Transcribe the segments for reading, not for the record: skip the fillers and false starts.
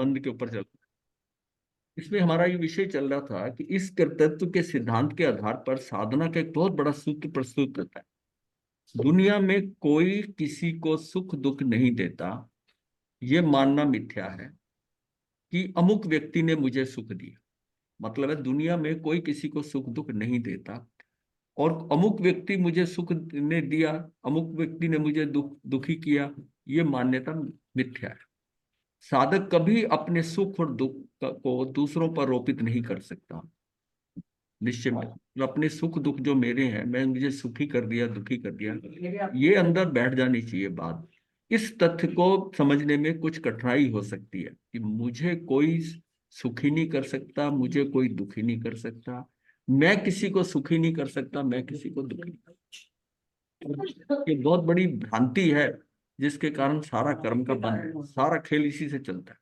संबंध के ऊपर चल। इसमें हमारा ये विषय चल रहा था कि इस कर्तृत्व के सिद्धांत के आधार पर साधना का एक बहुत बड़ा सूत्र प्रस्तुत करता है। दुनिया में कोई किसी को सुख दुख नहीं देता, ये मानना मिथ्या है कि अमुक व्यक्ति ने मुझे सुख दिया। मतलब है दुनिया में कोई किसी को सुख दुख नहीं देता और अमुक व्यक्ति मुझे सुख ने दिया, अमुक व्यक्ति ने मुझे दुखी किया, ये मान्यता मिथ्या है। साधक कभी अपने सुख और दुख को दूसरों पर आरोपित नहीं कर सकता। निश्चय में जो अपने सुख दुख जो मेरे हैं, मैं मुझे सुखी कर दिया दुखी कर दिया, ये अंदर बैठ जानी चाहिए बात। इस तथ्य को समझने में कुछ कठिनाई हो सकती है कि मुझे कोई सुखी नहीं कर सकता, मुझे कोई दुखी नहीं कर सकता, मैं किसी को सुखी नहीं कर सकता, मैं किसी को दुखी नहीं कर सकता। ये बहुत बड़ी भ्रांति है जिसके कारण सारा कर्म का बंध है, सारा खेल इसी से चलता है।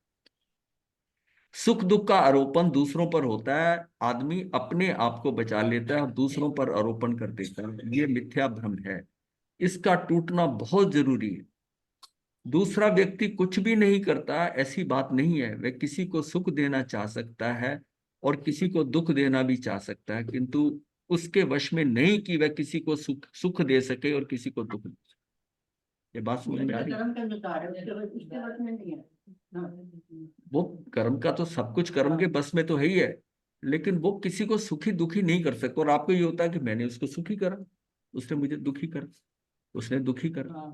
सुख दुख का आरोपण दूसरों पर होता है, आदमी अपने आप को बचा लेता है और दूसरों पर आरोपण कर देता है, ये मिथ्या भ्रम है। इसका टूटना बहुत जरूरी है। दूसरा व्यक्ति कुछ भी नहीं करता ऐसी बात नहीं है, वह किसी को सुख देना चाह सकता है और किसी को दुख देना भी चाह सकता है, किंतु उसके वश में नहीं कि वह किसी को सुख सुख दे सके और किसी को दुख दे सके। ये बात समझ में आ रही है? वो कर्म का तो सब कुछ कर्म के बस में तो है ही है, लेकिन वो किसी को सुखी दुखी नहीं कर सकता। और आपको ये होता है कि मैंने उसको सुखी करा, उसने मुझे दुखी करा, उसने दुखी करा,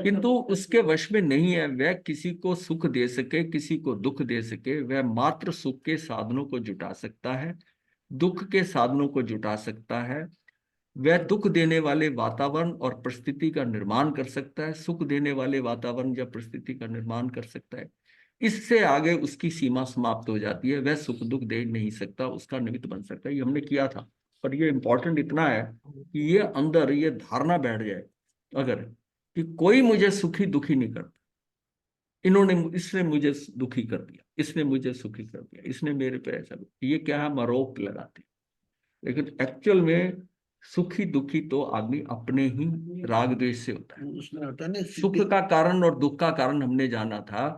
किंतु उसके वश में नहीं है वह किसी को सुख दे सके किसी को दुख दे सके। वह मात्र सुख के साधनों को जुटा सकता है, दुख के साधनों को जुटा सकता है। वह दुख देने वाले वातावरण और परिस्थिति का निर्माण कर सकता है, सुख देने वाले वातावरण या परिस्थिति का निर्माण कर सकता है। इससे आगे उसकी सीमा समाप्त हो जाती है, वह सुख दुख दे नहीं सकता, उसका निमित्त बन सकता है। ये हमने किया था, पर ये इंपॉर्टेंट इतना है कि ये अंदर ये धारणा बैठ जाए अगर कि कोई मुझे सुखी दुखी नहीं करता, इन्होंने इसने मुझे दुखी कर दिया, इसने मुझे सुखी कर दिया, इसने मेरे पे ऐसा, ये क्या है, आरोप लगाते हैं। लेकिन एक्चुअल में सुखी दुखी तो आदमी अपने ही राग द्वेष से होता है। उसमें होता है ना, सुख का कारण और दुख का कारण हमने जाना था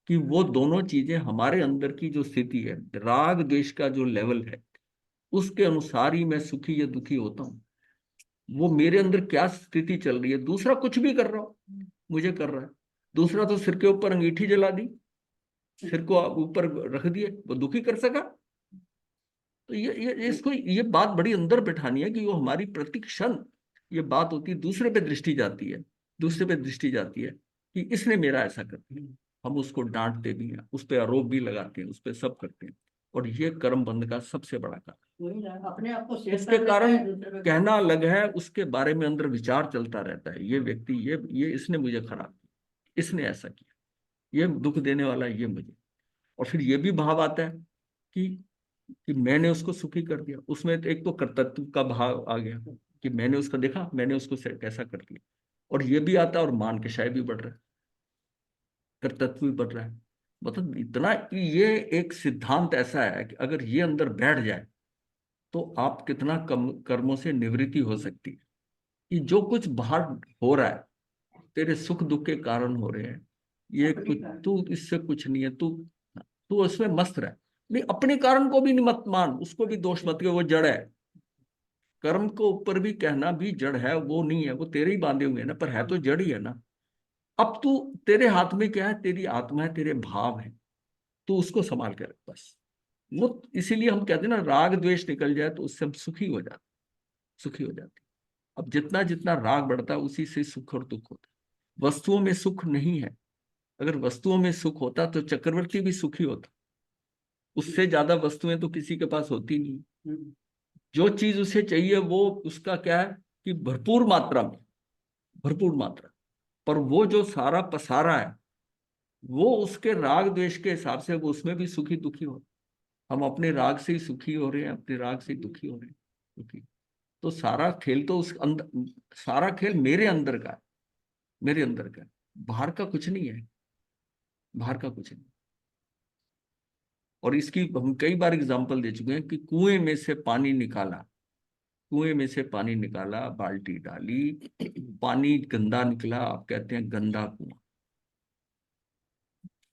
कि वो दोनों चीजें हमारे अंदर की जो स्थिति है, राग द्वेष का जो लेवल है, उसके अनुसार ही मैं सुखी या दुखी होता हूँ। वो मेरे अंदर क्या स्थिति चल रही है, दूसरा कुछ भी कर रहा हो मुझे कर रहा है। दूसरा तो सिर के ऊपर अंगीठी जला दी, सिर को ऊपर रख दिए, वो दुखी कर सका। तो ये इसको ये बात बड़ी अंदर बैठानी है कि वो हमारी प्रति क्षण ये बात होती है, दूसरे पे दृष्टि जाती है, दूसरे पे दृष्टि जाती है कि इसने मेरा ऐसा कर दिया। हम उसको डांटते भी हैं, उस पर आरोप भी लगाते हैं, उस पर सब करते हैं। और ये कर्म बंध का सबसे बड़ा कारण अपने आप को, इसके कारण कहना अलग है, उसके बारे में अंदर विचार चलता रहता है, ये व्यक्ति ये इसने मुझे खराब किया, इसने ऐसा किया, ये दुख देने वाला ये मुझे। और फिर ये भी भाव आता है कि मैंने उसको सुखी कर दिया, उसमें तो एक तो कर्तृत्व का भाव आ गया कि मैंने उसका देखा, मैंने उसको कैसा कर दिया। और ये भी आता है और मान के शायद भी बढ़ रहा है, कर्तृत्व भी बढ़ रहा है। मतलब इतना कि ये एक सिद्धांत ऐसा है कि अगर ये अंदर बैठ जाए तो आप कितना कम कर्मों से निवृत्ति हो सकती है। कि जो कुछ बाहर हो रहा है तेरे सुख दुख के कारण हो रहे हैं, ये कुछ तू इससे कुछ नहीं है, तू तू उसमें मस्त रह। नहीं, अपने कारण को भी नहीं मत मान, उसको भी दोष मत कर, वो जड़ है। कर्म को ऊपर भी कहना भी जड़ है, वो नहीं है, वो तेरे ही बांधे हुए हैं ना, पर है तो जड़ ही है ना। अब तू, तेरे हाथ में क्या है, तेरी आत्मा है, तेरे भाव है, तू उसको संभाल के रख बस। वो इसीलिए हम कहते हैं ना, राग द्वेष निकल जाए तो उससे हम सुखी हो जाते, सुखी हो जाते। अब जितना जितना राग बढ़ता है उसी से सुख और दुख होता है। वस्तुओं में सुख नहीं है, अगर वस्तुओं में सुख होता तो चक्रवर्ती भी सुखी होता। उससे ज्यादा वस्तुएं तो किसी के पास होती नहीं। जो चीज उसे चाहिए वो उसका क्या है कि भरपूर मात्रा में, भरपूर मात्रा। पर वो जो सारा पसारा है वो उसके राग द्वेष के हिसाब से वो उसमें भी सुखी दुखी हो। हम अपने राग से ही सुखी हो रहे हैं, अपने राग से ही दुखी हो रहे हैं, दुखी। तो सारा खेल तो उस अंदर, सारा खेल मेरे अंदर का है, मेरे अंदर का है, बाहर का कुछ नहीं है, बाहर का कुछ नहीं। और इसकी हम कई बार एग्जांपल दे चुके हैं कि कुएं में से पानी निकाला, कुएं में से पानी निकाला, बाल्टी डाली, पानी गंदा निकला, आप कहते हैं गंदा कुआं।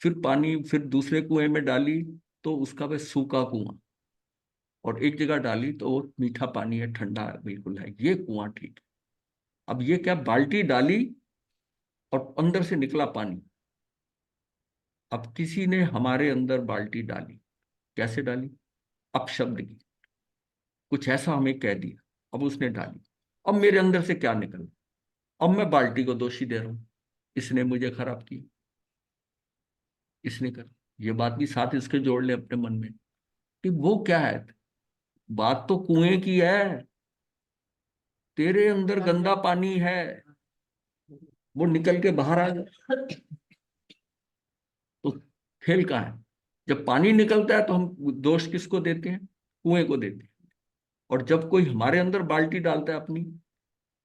फिर पानी फिर दूसरे कुएं में डाली तो उसका वह सूखा कुआं, और एक जगह डाली तो वो मीठा पानी है, ठंडा है, बिल्कुल है, ये कुआं ठीक है। अब ये क्या, बाल्टी डाली और अंदर से निकला पानी। अब किसी ने हमारे अंदर बाल्टी डाली, कैसे डाली, अपशब्द की, कुछ ऐसा हमें कह दिया, अब उसने डाली, अब मेरे अंदर से क्या निकला, अब मैं बाल्टी को दोषी दे रहा हूं, इसने मुझे खराब किया, इसने कर, ये बात भी साथ इसके जोड़ ले अपने मन में कि वो क्या है, बात तो कुएं की है, तेरे अंदर गंदा पानी है, वो निकल के बाहर आ गया, तो खेल कहाँ है। जब पानी निकलता है तो हम दोष किसको देते हैं, कुएं को देते हैं, और जब कोई हमारे अंदर बाल्टी डालता है अपनी,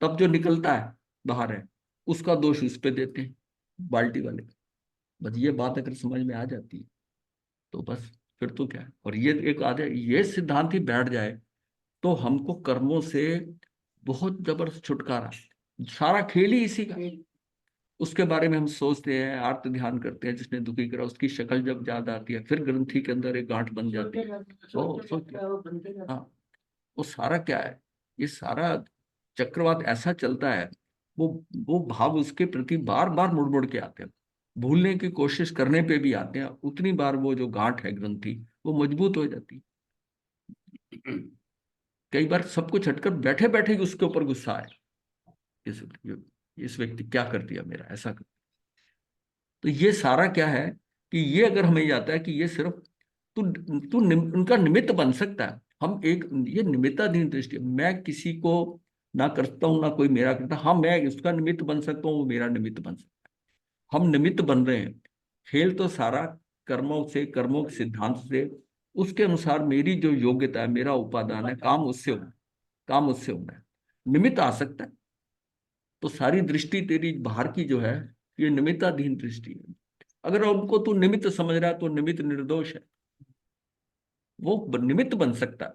तब जो निकलता है बाहर है, उसका दोष उस पे देते हैं, बाल्टी वाले। बस ये बात अगर समझ में आ जाती है तो बस फिर तो क्या है, और ये एक आधे ये सिद्धांत ही बैठ जाए तो हमको कर्मों से बहुत जबरदस्त छुटकारा, सारा खेल ही इसी का। उसके बारे में हम सोचते हैं, आर्त ध्यान करते हैं, जिसने दुखी करा उसकी शक्ल जब याद आती है, फिर ग्रंथि के अंदर एक गांठ बन जाती है। हाँ, वो सारा क्या है, ये सारा चक्रवात ऐसा चलता है, वो वो भाव उसके प्रति बार बार मुड़ मुड़ के आते हैं, भूलने की कोशिश करने पे भी आते हैं, उतनी बार वो जो गांठ है ग्रंथि वो मजबूत हो जाती है। कई बार सब कुछ हटकर बैठे बैठे ही उसके ऊपर गुस्सा है, इस इस व्यक्ति क्या कर दिया मेरा, ऐसा कर। तो ये सारा क्या है कि ये अगर हमें आता है कि ये सिर्फ तू तू उनका निमित्त बन सकता है, हम एक, ये निमित्ताधीन दृष्टि, मैं किसी को ना करता हूं ना कोई मेरा करता, हाँ मैं उसका निमित्त बन सकता हूँ, वो मेरा निमित्त बन सकता है, हम निमित्त बन रहे हैं। खेल तो सारा कर्मों से, कर्मों के सिद्धांत से, उसके अनुसार मेरी जो योग्यता है, मेरा उपादान है, काम उससे होना, काम उससे होना है, निमित्त आ सकता है। तो सारी दृष्टि तेरी बाहर की जो है, ये निमित्ताधीन दृष्टि है। अगर उनको तू निमित्त समझ रहा है तो निमित्त निर्दोष है, वो निमित्त बन सकता है,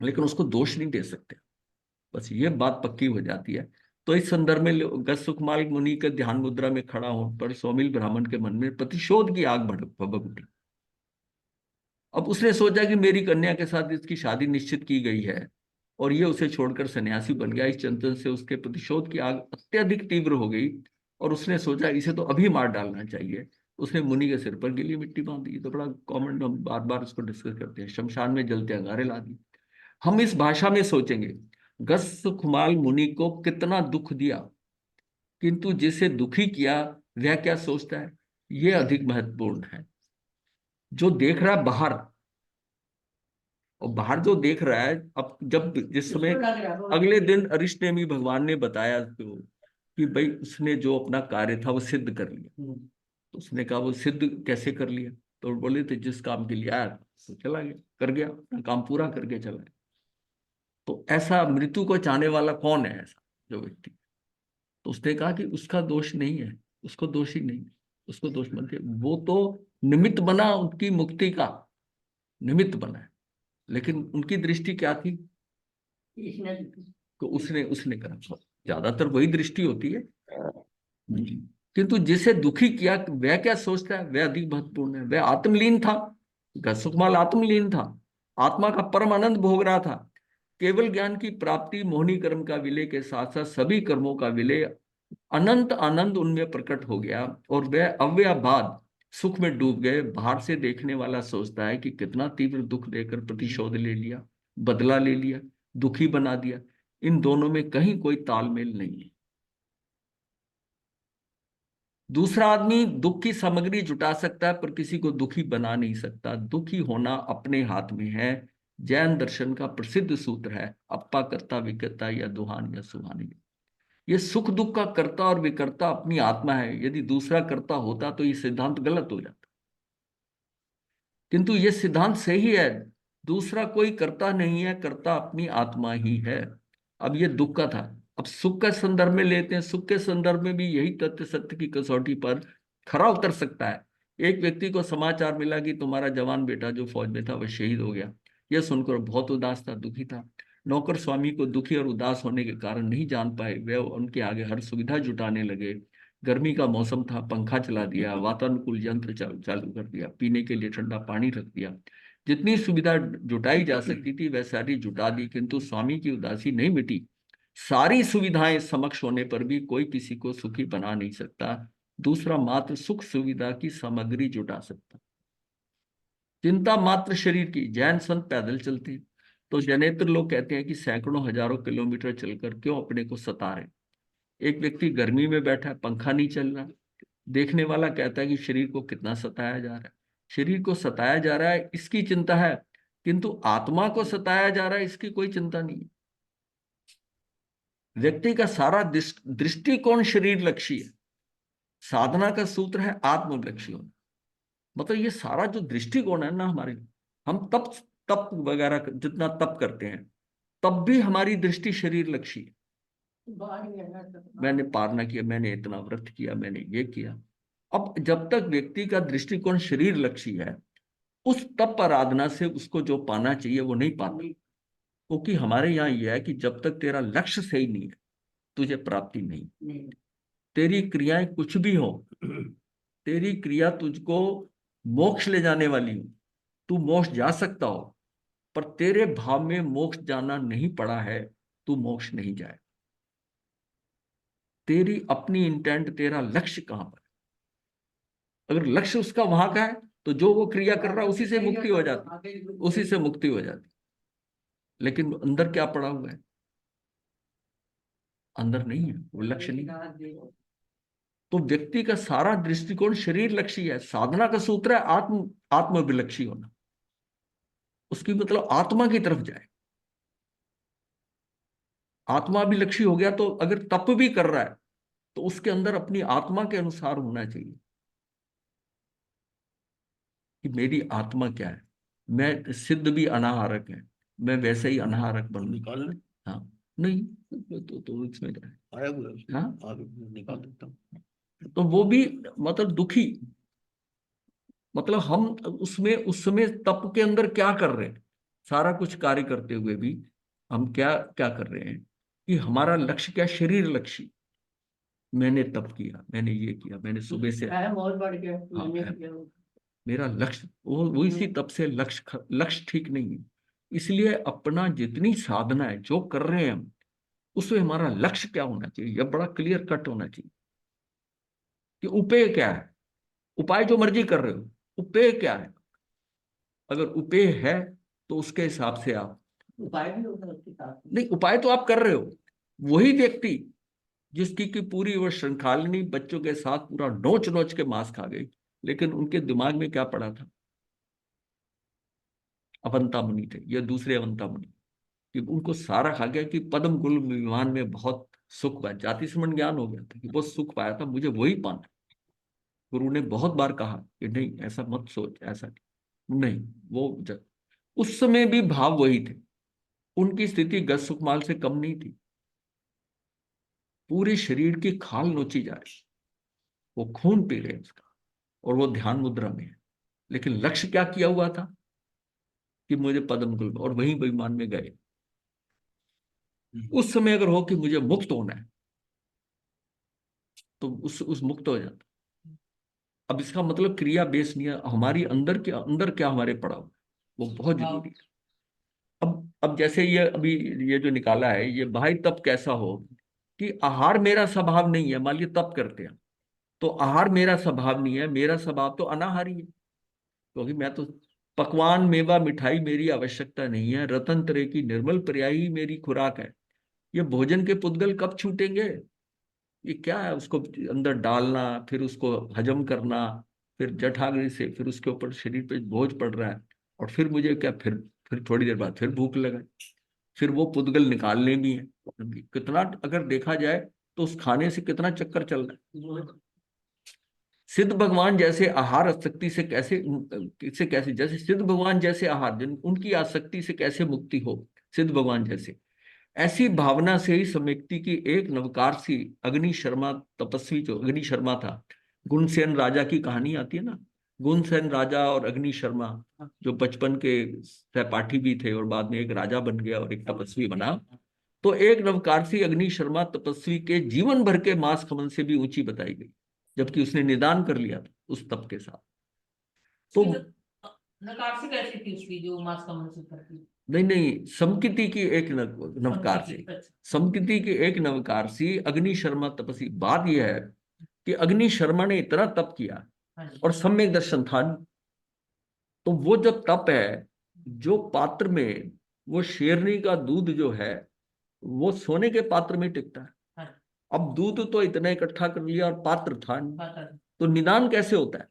लेकिन उसको दोष नहीं दे सकते। बस ये बात पक्की हो जाती है। तो इस संदर्भ में सुखमाल मुनि के ध्यान मुद्रा में खड़ा होने पर सौमिल ब्राह्मण के मन में प्रतिशोध की आग भड़क उठी। अब उसने सोचा कि मेरी कन्या के साथ इसकी शादी निश्चित की गई है और ये उसे छोड़कर सन्यासी बन गया, इस चिंतन से उसके प्रतिशोध की आग अत्यधिक तीव्र हो गई और उसने सोचा इसे तो अभी मार डालना चाहिए। उसने मुनि के सिर पर गीली मिट्टी बांध दी, तो बड़ा कॉमन, हम बार बार इसको डिस्कस करते हैं, शमशान में जलते अंगारे ला दी। हम इस भाषा में सोचेंगे, गस्सुकमाल मुनि को कितना दुख दिया, किंतु जिसे दुखी किया वह क्या सोचता है, ये अधिक महत्वपूर्ण है। जो देख रहा है बाहर, और बाहर जो देख रहा है, अब जब जिस समय अगले दिन अरिष्टनेमी भगवान ने बताया तो कि भाई उसने जो अपना कार्य था वो सिद्ध कर लिया। तो उसने कहा वो सिद्ध कैसे कर लिया, तो बोले तो जिस काम के लिए आया था तो चला गया, कर गया अपना काम पूरा करके चला गया। तो ऐसा मृत्यु को चाहने वाला कौन है, ऐसा जो व्यक्ति। तो उसने कहा कि उसका दोष नहीं है, उसको दोषी नहीं, उसको दोष मत दे, वो तो निमित्त बना उनकी मुक्ति का, निमित्त बना है। लेकिन उनकी दृष्टि क्या थी, तो उसने उसने करा, ज्यादातर वही दृष्टि होती है। किंतु जिसे दुखी किया वह क्या सोचता है, वह अधिक महत्वपूर्ण है। वह आत्मलीन था, सुखमाल आत्मलीन था, आत्मा का परम आनंद भोग रहा था। केवल ज्ञान की प्राप्ति मोहिनी कर्म का विलय के साथ साथ सभी कर्मों का विलय, अनंत आनंद उनमें प्रकट हो गया और वह अव्ययवाद सुख में डूब गए। बाहर से देखने वाला सोचता है कि कितना तीव्र दुख देकर प्रतिशोध ले लिया, बदला ले लिया, दुखी बना दिया। इन दोनों में कहीं कोई तालमेल नहीं है। दूसरा आदमी दुख की सामग्री जुटा सकता है पर किसी को दुखी बना नहीं सकता। दुखी होना अपने हाथ में है। जैन दर्शन का प्रसिद्ध सूत्र है, अप्पा कर्ता विकर्ता या दुहान या सुहानी। ये सुख दुख का कर्ता और विकर्ता अपनी आत्मा है। यदि दूसरा कर्ता होता तो ये सिद्धांत गलत हो जाता, किंतु ये सिद्धांत सही है। दूसरा कोई कर्ता नहीं है, कर्ता अपनी आत्मा ही है। अब ये दुख का था, अब सुख का संदर्भ में लेते हैं। सुख के संदर्भ में भी यही तथ्य सत्य की कसौटी पर खरा उतर सकता है। एक व्यक्ति को समाचार मिला कि तुम्हारा जवान बेटा जो फौज में था वह शहीद हो गया। यह सुनकर बहुत उदास था, दुखी था। नौकर स्वामी को दुखी और उदास होने के कारण नहीं जान पाए, वे उनके आगे हर सुविधा जुटाने लगे। गर्मी का मौसम था, पंखा चला दिया, वातानुकूल यंत्र चालू कर दिया, पीने के लिए ठंडा पानी रख दिया। जितनी सुविधा जुटाई जा सकती थी वह सारी जुटा दी, किंतु स्वामी की उदासी नहीं मिटी। सारी सुविधाएं समक्ष होने पर भी कोई किसी को सुखी बना नहीं सकता, दूसरा मात्र सुख सुविधा की सामग्री जुटा सकता। चिंता मात्र शरीर की। जैन संत पैदल चलते हैं, तो जैनेतर लोग कहते हैं कि सैकड़ों हजारों किलोमीटर चलकर क्यों अपने को सता रहे। एक व्यक्ति गर्मी में बैठा है, पंखा नहीं चल रहा, देखने वाला कहता है कि शरीर को कितना सताया जा रहा है। शरीर को सताया जा रहा है इसकी चिंता है, किंतु आत्मा को सताया जा रहा है इसकी कोई चिंता नहीं है। व्यक्ति का सारा दृष्टिकोण शरीर लक्ष्य है। साधना का सूत्र है आत्मलक्ष्य होना। मतलब ये सारा जो दृष्टिकोण है ना हमारे, हम तप तप वगैरह जितना तप करते हैं तब भी हमारी दृष्टि शरीर लक्ष्य है। मैंने पारना किया, मैंने इतना व्रत किया, मैंने ये किया। अब जब तक व्यक्ति का दृष्टिकोण शरीर लक्ष्य है, उस तप आराधना से उसको जो पाना चाहिए वो नहीं पाता। क्योंकि हमारे यहाँ यह है कि जब तक तेरा लक्ष्य सही नहीं है तुझे प्राप्ति नहीं। तेरी क्रियाएं कुछ भी हो, तेरी क्रिया तुझको मोक्ष ले जाने वाली हो, तू मोक्ष जा सकता हो, पर तेरे भाव में मोक्ष जाना नहीं पड़ा है, तू मोक्ष नहीं जाए। तेरी अपनी इंटेंट, तेरा लक्ष्य कहां पर। अगर लक्ष्य उसका वहां का है तो जो वो क्रिया कर रहा है उसी से मुक्ति हो जाती, उसी से मुक्ति हो जाती। लेकिन अंदर क्या पड़ा हुआ है, अंदर नहीं है, वो लक्ष्य नहीं। तो व्यक्ति का सारा दृष्टिकोण शरीर लक्ष्य है। साधना का सूत्र है आत्मविलक्षी होना। उसकी मतलब आत्मा की तरफ जाए। आत्मा भी लक्ष्य हो गया तो अगर तप भी कर रहा है तो उसके अंदर अपनी आत्मा के अनुसार होना चाहिए कि मेरी आत्मा क्या है। मैं सिद्ध भी अनाहारक है, मैं वैसे ही अनाहारक बनू। निकाल ले। हाँ, नहीं तो इसमें क्या है, आया हुआ है। हाँ, निकाल देता हूँ। तो वो भी मतलब दुखी, मतलब हम उसमें उस समय तप के अंदर क्या कर रहे हैं, सारा कुछ कार्य करते हुए भी हम क्या क्या कर रहे हैं कि हमारा लक्ष्य क्या, शरीर लक्ष्य। मैंने तप किया, मैंने ये किया, मैंने सुबह से बहुत बढ़ गया। हाँ, मेरा लक्ष्य वो इसी तप से लक्ष्य ठीक नहीं है। इसलिए अपना जितनी साधना है जो कर रहे हैं हम, उसमें हमारा लक्ष्य क्या होना चाहिए, यह बड़ा क्लियर कट होना चाहिए कि उपेय क्या है। उपाय जो मर्जी कर रहे हो, उपेय क्या है। अगर उपेय है तो उसके हिसाब से आप, उपाय भी होगा उसके साथ नहीं, उपाय तो आप कर रहे हो। वही व्यक्ति जिसकी की पूरी वो श्रृंखलानी बच्चों के साथ पूरा नोच नोच के मांस खा गई, लेकिन उनके दिमाग में क्या पड़ा था, अवंता मुनि थे, ये दूसरे अवंता मुनि, कि उनको सारा खा गया कि पद्म कुल विमान में बहुत सुख पाया, जाति समन ज्ञान हो गया था कि बहुत सुख पाया था, मुझे वही पाना। गुरु ने बहुत बार कहा कि नहीं ऐसा मत सोच, ऐसा नहीं। उस समय भी भाव वही थे। उनकी स्थिति गज सुखमाल से कम नहीं थी। पूरे शरीर की खाल नोची जा रही, वो खून पी रहे उसका, और वो ध्यान मुद्रा में है। लेकिन लक्ष्य क्या किया हुआ था कि मुझे पद्म कुल, और वहीं विमान में गए। उस समय अगर हो कि मुझे मुक्त होना है तो उस मुक्त हो जाता। अब इसका मतलब क्रिया बेस नहीं है, हमारी अंदर क्या हमारे पड़ा हुआ है, वो बहुत जरूरी है। अब जैसे ये अभी ये जो निकाला है, ये भाई तप कैसा हो कि आहार मेरा स्वभाव नहीं है। मान लीजिए तप करते हैं तो आहार मेरा स्वभाव नहीं है, मेरा स्वभाव तो अनाहारी है। क्योंकि मैं तो पकवान मेवा मिठाई मेरी आवश्यकता नहीं है, रतन तरह की निर्मल पर्यायी मेरी खुराक है। ये भोजन के पुद्गल कब छूटेंगे। ये क्या है, उसको अंदर डालना, फिर उसको हजम करना, फिर जठाग्नि से फिर उसके ऊपर शरीर पे बोझ पड़ रहा है, और फिर मुझे क्या, फिर थोड़ी देर बाद फिर भूख लगा, फिर वो पुद्गल निकालने भी है। कितना अगर देखा जाए तो उस खाने से कितना चक्कर चल रहा है। सिद्ध भगवान जैसे आहार आसक्ति से कैसे जैसे सिद्ध भगवान जैसे आहार उनकी आसक्ति से कैसे मुक्ति हो, सिद्ध भगवान जैसे ऐसी भावना से ही समिति की एक नवकारसी अग्नि शर्मा, तपस्वी जो अग्नि शर्मा था, गुणसेन राजा की कहानी आती है ना, गुणसेन राजा और अग्नि शर्मा जो बचपन के सहपाठी भी थे और बाद में एक राजा बन गया और एक तपस्वी बना। तो एक नवकारसी अग्नि शर्मा तपस्वी के जीवन भर के मास खमन से भी ऊंची बताई गई, जबकि उसने निदान कर लिया था उस तप के साथ। तो नकाशी कैसी थी उसकी जो मास कमल से करती? नहीं नहीं, समकिति की एक नवकारसी, अच्छा। समकिति की एक नवकारसी अग्नि शर्मा तपस्वी। बात यह है कि अग्नि शर्मा ने इतना तप किया हाँ जी। और सम्यक दर्शन था नहीं। तो वो जब तप है, जो पात्र में वो शेरनी का दूध जो है वो सोने के पात्र में टिकता है। हाँ जी। अब दूध तो इतना इकट्ठा कर लिया और पात्र था नहीं, पता नहीं। तो निदान कैसे होता है?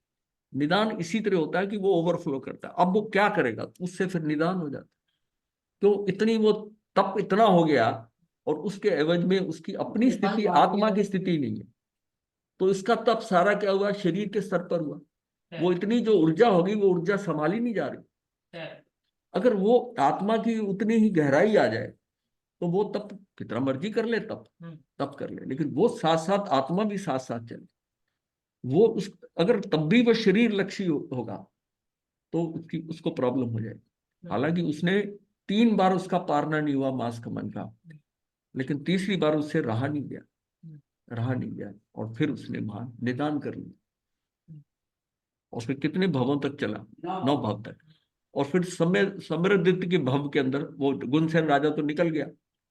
निदान इसी तरह होता है कि वो ओवरफ्लो करता है। अब वो क्या करेगा, उससे फिर निदान हो जाता है। तो इतनी वो तप इतना हो गया, और उसके एवज में उसकी अपनी स्थिति, आत्मा की स्थिति नहीं है। तो इसका तप सारा क्या हुआ, शरीर के स्तर पर हुआ। वो इतनी जो ऊर्जा होगी वो ऊर्जा संभाली नहीं जा रही। अगर वो आत्मा की उतनी ही गहराई आ जाए तो वो तप कितना मर्जी कर ले, तप तप कर ले, लेकिन वो साथ साथ आत्मा भी साथ साथ चले। वो उस, अगर तब भी वो शरीर लक्ष्य होगा तो उसको प्रॉब्लम हो जाएगी। हालांकि उसने 3 बार उसका पारना नहीं हुआ मास कमन का, लेकिन तीसरी बार उससे रहा नहीं गया, रहा नहीं गया, और फिर उसने वहां निदान कर लिया। और फिर कितने भवों तक चला, 9 भव तक। और फिर समय समृद्ध के भव के अंदर वो गुणसेन राजा तो निकल गया,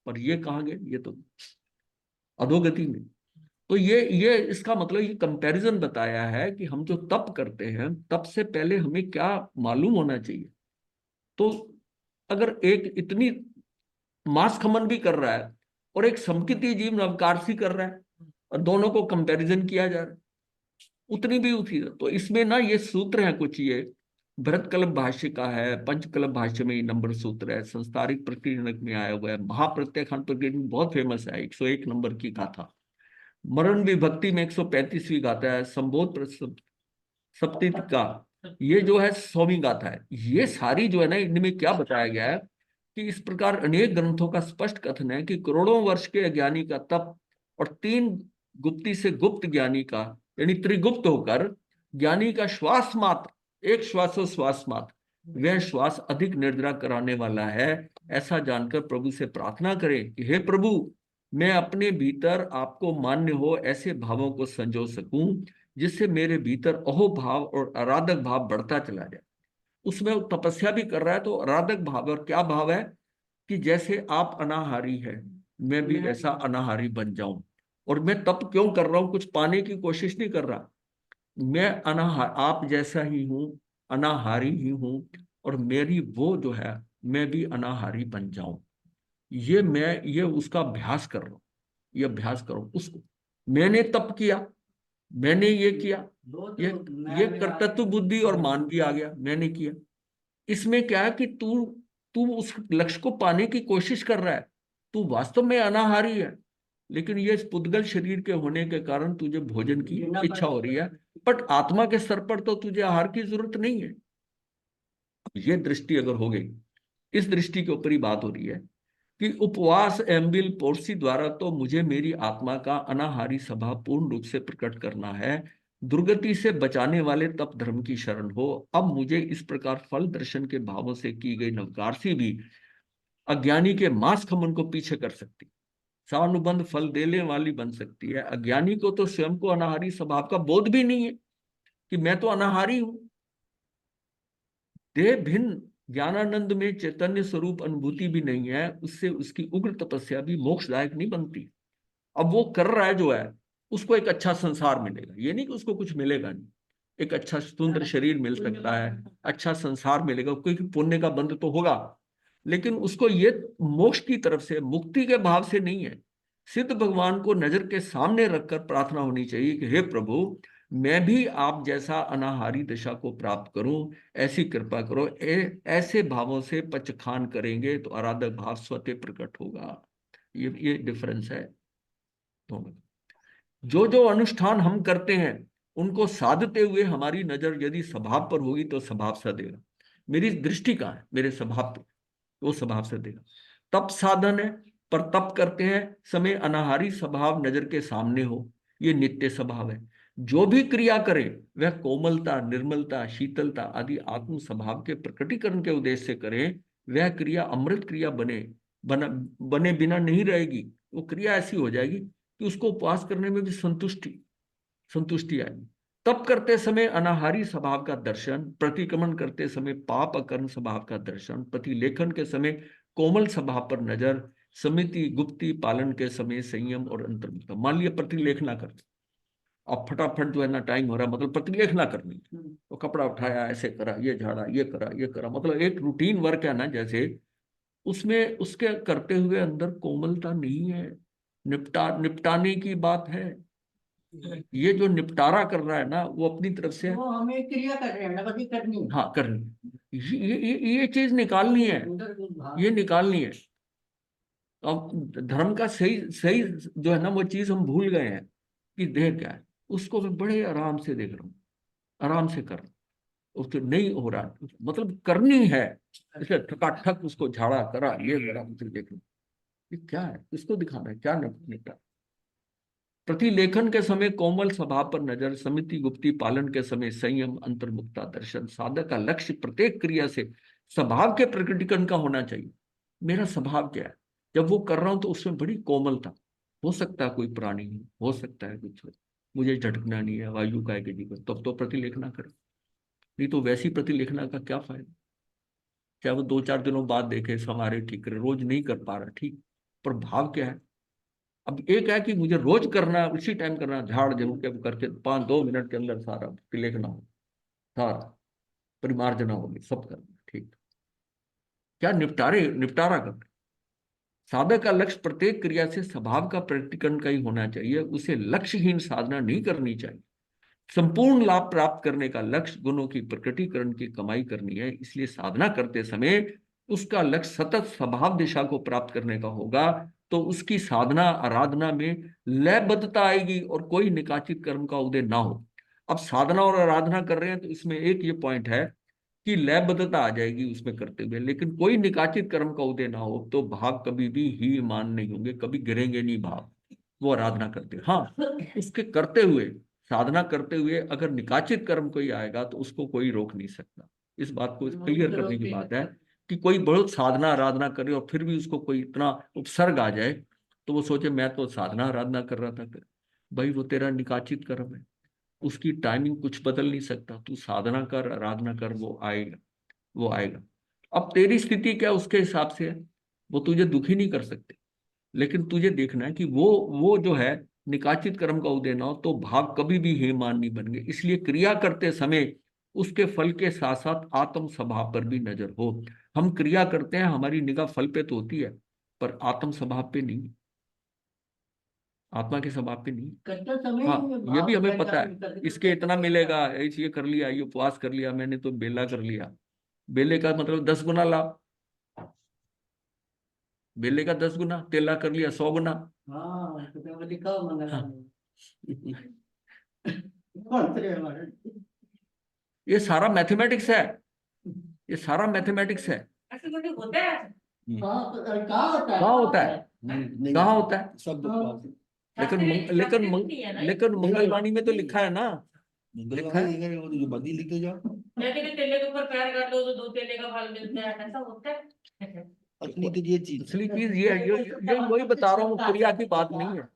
पर ये कहाँ गए, ये तो अधोगति में। तो ये इसका मतलब ये कंपैरिजन बताया है कि हम जो तप करते हैं तप से पहले हमें क्या मालूम होना चाहिए। तो अगर एक इतनी मास खमन भी कर रहा है और एक समकिती जीव नवकारसी कर रहा है, और दोनों को कंपैरिजन किया जा रहा है, उतनी भी उठी, तो इसमें ना ये सूत्र है कुछ, ये भरतकल्प भाष्य का है, पंचकल्प भाष्य में ये नंबर सूत्र है, संस्कारिक प्रकीर्णक में आया हुआ है, महाप्रत्यखान प्रकीर्णक बहुत फेमस है, 101 नंबर की गाथा। मरण विभक्ति में 135वीं गाथा है, संबोध सप्तति का ये जो है 100वीं गाथा है। ये सारी जो है ना, इनमें क्या बताया गया है कि इस प्रकार अनेक ग्रंथों का स्पष्ट कथन है कि करोड़ों वर्ष के अज्ञानी का तप और 3 गुप्ती से गुप्त ज्ञानी का, यानी त्रिगुप्त होकर ज्ञानी का श्वास मात्र, एक श्वासोश्वास मात्र, वह श्वास अधिक निर्जरा कराने वाला है। ऐसा जानकर प्रभु से प्रार्थना करें कि हे प्रभु, मैं अपने भीतर आपको मान्य हो ऐसे भावों को संजो सकूं जिससे मेरे भीतर अहो भाव और आराधक भाव बढ़ता चला जाए। उसमें वो तपस्या भी कर रहा है, तो आराधक भाव और क्या भाव है कि जैसे आप अनाहारी है, मैं भी ऐसा अनाहारी बन जाऊं। और मैं तप क्यों कर रहा हूं, कुछ पाने की कोशिश नहीं कर रहा, मैं अनाहार आप जैसा ही हूं, अनाहारी ही हूं, और मेरी वो जो है, मैं भी अनाहारी बन जाऊं। ये उसका अभ्यास कर रहा हूं, ये अभ्यास करो उसको। मैंने तप किया, मैंने ये किया, ये ये कर्तृत्व बुद्धि और मान भी आ गया, मैंने किया। इसमें क्या है कि तू तू उस लक्ष्य को पाने की कोशिश कर रहा है, तू वास्तव में अनाहारी है, लेकिन ये पुद्गल शरीर के होने के कारण तुझे भोजन की इच्छा हो रही है, बट आत्मा के स्तर पर तो तुझे आहार की जरूरत नहीं है। ये दृष्टि अगर हो गई, इस दृष्टि के ऊपर ही बात हो रही है कि उपवास एम्बिल पोर्सी द्वारा तो मुझे मेरी आत्मा का अनाहारी स्वभाव पूर्ण रूप से प्रकट करना है। दुर्गति से बचाने वाले तप धर्म की शरण हो। अब मुझे इस प्रकार फल दर्शन के भावों से की गई नवकारसी भी अज्ञानी के मांस खमन को पीछे कर सकती, सानुबंध फल देने वाली बन सकती है। अज्ञानी को तो स्वयं को अनाहारी स्वभाव का बोध भी नहीं है कि मैं तो अनाहारी हूं। देह भिन्न ज्ञानानंद में चैतन्य स्वरूप अनुभूति भी नहीं है, उससे उसकी उग्र तपस्या भी मोक्षदायक नहीं बनती। अब वो कर रहा है जो है, उसको एक अच्छा संसार मिलेगा, ये नहीं कि उसको कुछ मिलेगा नहीं। एक अच्छा सुंदर शरीर मिल सकता है, अच्छा संसार मिलेगा, क्योंकि पुण्य का बंध तो होगा, लेकिन उसको ये मोक्ष की तरफ से, मुक्ति के भाव से नहीं है। सिद्ध भगवान को नजर के सामने रखकर प्रार्थना होनी चाहिए कि हे प्रभु, मैं भी आप जैसा अनाहारी दशा को प्राप्त करूं, ऐसी कृपा करो। ऐसे भावों से पचखान करेंगे तो आराधक भाव स्वतः प्रकट होगा। ये डिफरेंस है दोनों। जो जो अनुष्ठान हम करते हैं उनको साधते हुए हमारी नजर यदि स्वभाव पर होगी तो स्वभाव से देगा। मेरी दृष्टि कहाँ है, मेरे स्वभाव पे, वो स्वभाव से देगा। तप साधन है, पर तप करते हैं समय अनाहारी स्वभाव नजर के सामने हो, ये नित्य स्वभाव है। जो भी क्रिया करे वह कोमलता, निर्मलता, शीतलता आदि आत्म स्वभाव के प्रकटीकरण के उद्देश्य से करें, वह क्रिया अमृत क्रिया बने, बने बिना नहीं रहेगी। वो क्रिया ऐसी हो जाएगी कि उसको उपवास करने में भी संतुष्टि संतुष्टि आएगी। तप करते समय अनाहारी स्वभाव का दर्शन, प्रतिक्रमण करते समय पाप अकर्म स्वभाव का दर्शन, प्रतिलेखन के समय कोमल स्वभाव पर नजर, समिति गुप्ति पालन के समय संयम और अंतर्मुखता। मान लिया प्रतिलेखना करते, अब फटाफट जो है ना टाइम हो रहा है, मतलब प्रतिलेखना करनी, तो कपड़ा उठाया, ऐसे करा, ये झाड़ा, ये करा, मतलब एक रूटीन वर्क है ना जैसे, उसमें उसके करते हुए अंदर कोमलता नहीं है। निपटाने की बात है। ये जो निपटारा कर रहा है ना वो अपनी तरफ से, वो हमें क्रिया कर रहे हैं ना, कभी करनी है। हाँ करनी, ये चीज निकालनी है, ये निकालनी है। अब धर्म का सही सही जो है ना वो चीज हम भूल गए हैं कि देह क्या है। उसको मैं बड़े आराम से देख रहा हूँ, आराम से कर रहा हूँ। उसको नहीं हो रहा, मतलब करनी है, इसलिए ठकाठक उसको झाड़ा करा, ये करा, मुझे देख लो ये क्या है, किसको दिखाना है, क्या निपटा। प्रतिलेखन के समय कोमल स्वभाव पर नजर, समिति गुप्ती पालन के समय संयम अंतर्मुखता दर्शन। साधक का लक्ष्य प्रत्येक क्रिया से स्वभाव के प्रकटीकरण का होना चाहिए। मेरा स्वभाव क्या है, जब वो कर रहा हूं तो उसमें बड़ी कोमलता। हो सकता है कोई प्राणी हो सकता है कुछ हो, मुझे झटकना नहीं है, वायु का है जीवन, तब तो प्रतिलेखना करो। नहीं तो वैसी प्रतिलेखना का क्या फायदा। चाहे वो 2-4 दिनों बाद देखे हमारे ठीक करे, रोज नहीं कर पा रहा ठीक, पर भाव क्या है। अब एक है कि मुझे रोज करना है, उसी टाइम करना है, झाड़ झूड़ के करके 5-2 मिनट के अंदर सारा लेखना हो, सारा परिमार्जना होगी, सब करना ठीक। क्या निपटारा करना। साधक का लक्ष्य प्रत्येक क्रिया से स्वभाव का प्रकटीकरण का ही होना चाहिए, उसे लक्ष्यहीन साधना नहीं करनी चाहिए। संपूर्ण लाभ प्राप्त करने का लक्ष्य गुणों की प्रकटीकरण की कमाई करनी है, इसलिए साधना करते समय उसका लक्ष्य सतत स्वभाव दिशा को प्राप्त करने का होगा, तो उसकी साधना आराधना में लयबद्धता आएगी और कोई निकाचित कर्म का उदय ना हो। अब साधना और आराधना कर रहे हैं तो इसमें एक ये पॉइंट है कि लयबद्धता आ जाएगी उसमें करते हुए, लेकिन कोई निकाचित कर्म का उदय ना हो तो भाव कभी भी ही मान नहीं होंगे, कभी गिरेंगे नहीं भाव। वो आराधना करते, हाँ उसके करते हुए, साधना करते हुए अगर निकाचित कर्म कोई आएगा तो उसको कोई रोक नहीं सकता। इस बात को क्लियर करने की बात है कि कोई बहुत साधना आराधना करे और फिर भी उसको कोई इतना उपसर्ग आ जाए तो वो सोचे मैं तो साधना आराधना कर रहा था। भाई वो तेरा निकाचित कर्म है, उसकी टाइमिंग कुछ बदल नहीं सकता। तू साधना कर, आराधना कर, वो आएगा, वो आएगा। अब तेरी स्थिति क्या उसके हिसाब से है, वो तुझे दुखी नहीं कर सकते, लेकिन तुझे देखना है कि वो जो है निकाचित कर्म का उदय ना हो तो भाव कभी भी हेमान नहीं बन गए। इसलिए क्रिया करते समय उसके फल के साथ साथ आत्म स्वभाव पर भी नजर हो। हम क्रिया करते हैं, हमारी निगाह फल पे तो होती है पर आत्म स्वभाव पे नहीं, आत्मा के स्वभाव पे नहीं। करते समय हाँ ही ये भाव भी हमें पता है, करते इसके इतना करते मिलेगा, ऐसे ये कर लिया, ये उपवास कर लिया मैंने तो बेला कर लिया। बेले का मतलब 10 गुना लाभ, बेले का 10 गुना, तेला कर लिया 100 गुना। हाँ तो क्या लिखा हो मंगला हाँ। में। मंत्र है हमारा। ये सारा मैथमेटिक्स है, ये सारा मैथमेटिक्स है। ऐसे कुछ होता है। कहाँ होता है? कहाँ होता है, नहीं कहाँ होता है। सब बकवास है। लेकिन शास्त्रीय- लेकिन शास्त्रीय नहीं है ना ये। लेकिन मंगलवाणी में तो लिखा है ना। लिखा है। वो जो बदी लिखते जाओ, जैसे कि तेले के ऊपर पैर कर दो तो 2 तेले का फल मिलता है, ऐसा होता है। असली तो ये चीज असली चीज ये है, ये वही बता रहा हूँ, क्रिया की बात नहीं है।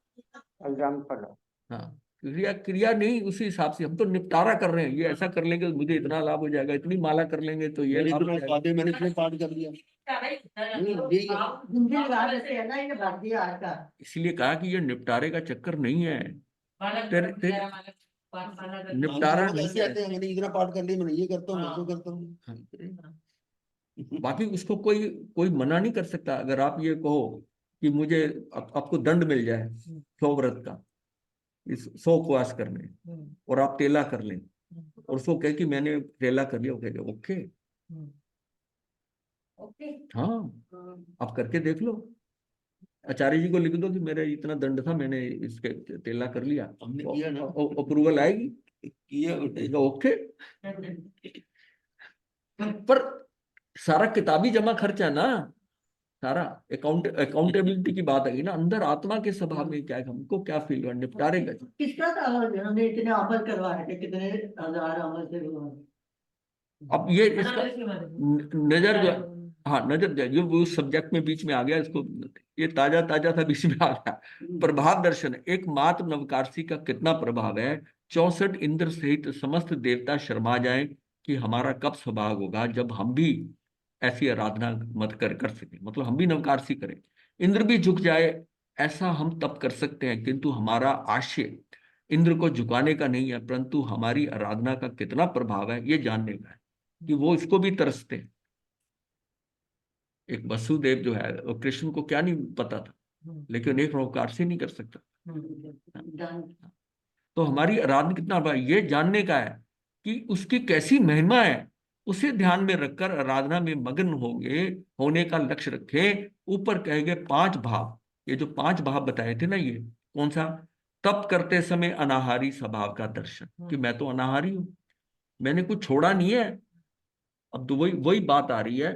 एग्जाम्पल। हाँ क्रिया क्रिया नहीं, उसी हिसाब से हम तो निपटारा कर रहे हैं। ये ऐसा कर लेंगे तो मुझे इतना लाभ हो जाएगा, इतनी माला कर लेंगे तो ये मैंने लाभ हो इतना जाएगा। पाठ मैंने इतने पाठ कर लिया। सारा ही होता है। यही है। आप- हिंदी लगा देते हैं ना, ये भर दिया आज का। इसलिए कहा कि ये निपटारे का चक्कर नहीं है। बालक तेरे बन तेरे गया, बालक पाठ माला कर- निपटारा लोग नहीं ऐसे है। आते हैं, मैंने इतना पाठ कर लिया, मैंने ये करता हूँ, मैं वो करता हूँ। हाँ। बाकी उसको कोई कोई मना नहीं कर सकता। अगर आप ये कहो कि मुझे आपको दंड मिल जाए 100 व्रत का, इस 100 उपवास करने, और आप तेला कर लें और उसको कहे कि मैंने तेला कर लिया, ओके ओके, ओके। हाँ आप करके देख लो। आचार्य जी को लिख दो कि मेरा इतना दंड था, मैंने इसके तेला कर लिया, हमने किया ना। अप्रूवल आएगी, किया ओके। पर सारा किताबी जमा खर्चा ना, सारा अकाउंटेबिलिटी की बात है ना, अंदर आत्मा के स्वभाव में क्या है, हमको क्या फील हुआ, निपटारेगा। किसका था हमने इतने अमल करवाए थे, कितने हजार अमल से हुआ। अब ये इसका नजर जो हाँ, नजर जाए, ये वो उस सब्जेक्ट में बीच में आ गया, इसको ये ताजा ताजा था, बीच में आ गया। प्रभाव दर्शन, एकमात्र नवकारसी का कितना प्रभाव है। 64 इंद्र सहित समस्त देवता शर्मा जाएं कि हमारा कब स्वभाव होगा जब हम भी ऐसी आराधना मत कर सके, मतलब हम भी नवकारसी करें, इंद्र भी झुक जाए, ऐसा हम तब कर सकते हैं। किंतु हमारा आशय इंद्र को झुकाने का नहीं है, परंतु हमारी आराधना का कितना प्रभाव है ये जानने का है, कि वो इसको भी तरसते हैं। एक वसुदेव जो है वो कृष्ण को क्या नहीं पता था, लेकिन एक नवकारसी नहीं कर सकता। तो हमारी आराधना कितना बड़ा ये जानने का है कि उसकी कैसी महिमा है, उसे ध्यान में रखकर आराधना में मग्न होंगे, होने का लक्ष्य रखें। ऊपर कहे गए 5 भाव, ये जो 5 भाव बताए थे ना, ये कौन सा। तप करते समय अनाहारी स्वभाव का दर्शन, कि मैं तो अनाहारी हूं, मैंने कुछ छोड़ा नहीं है। अब तो वही वही बात आ रही है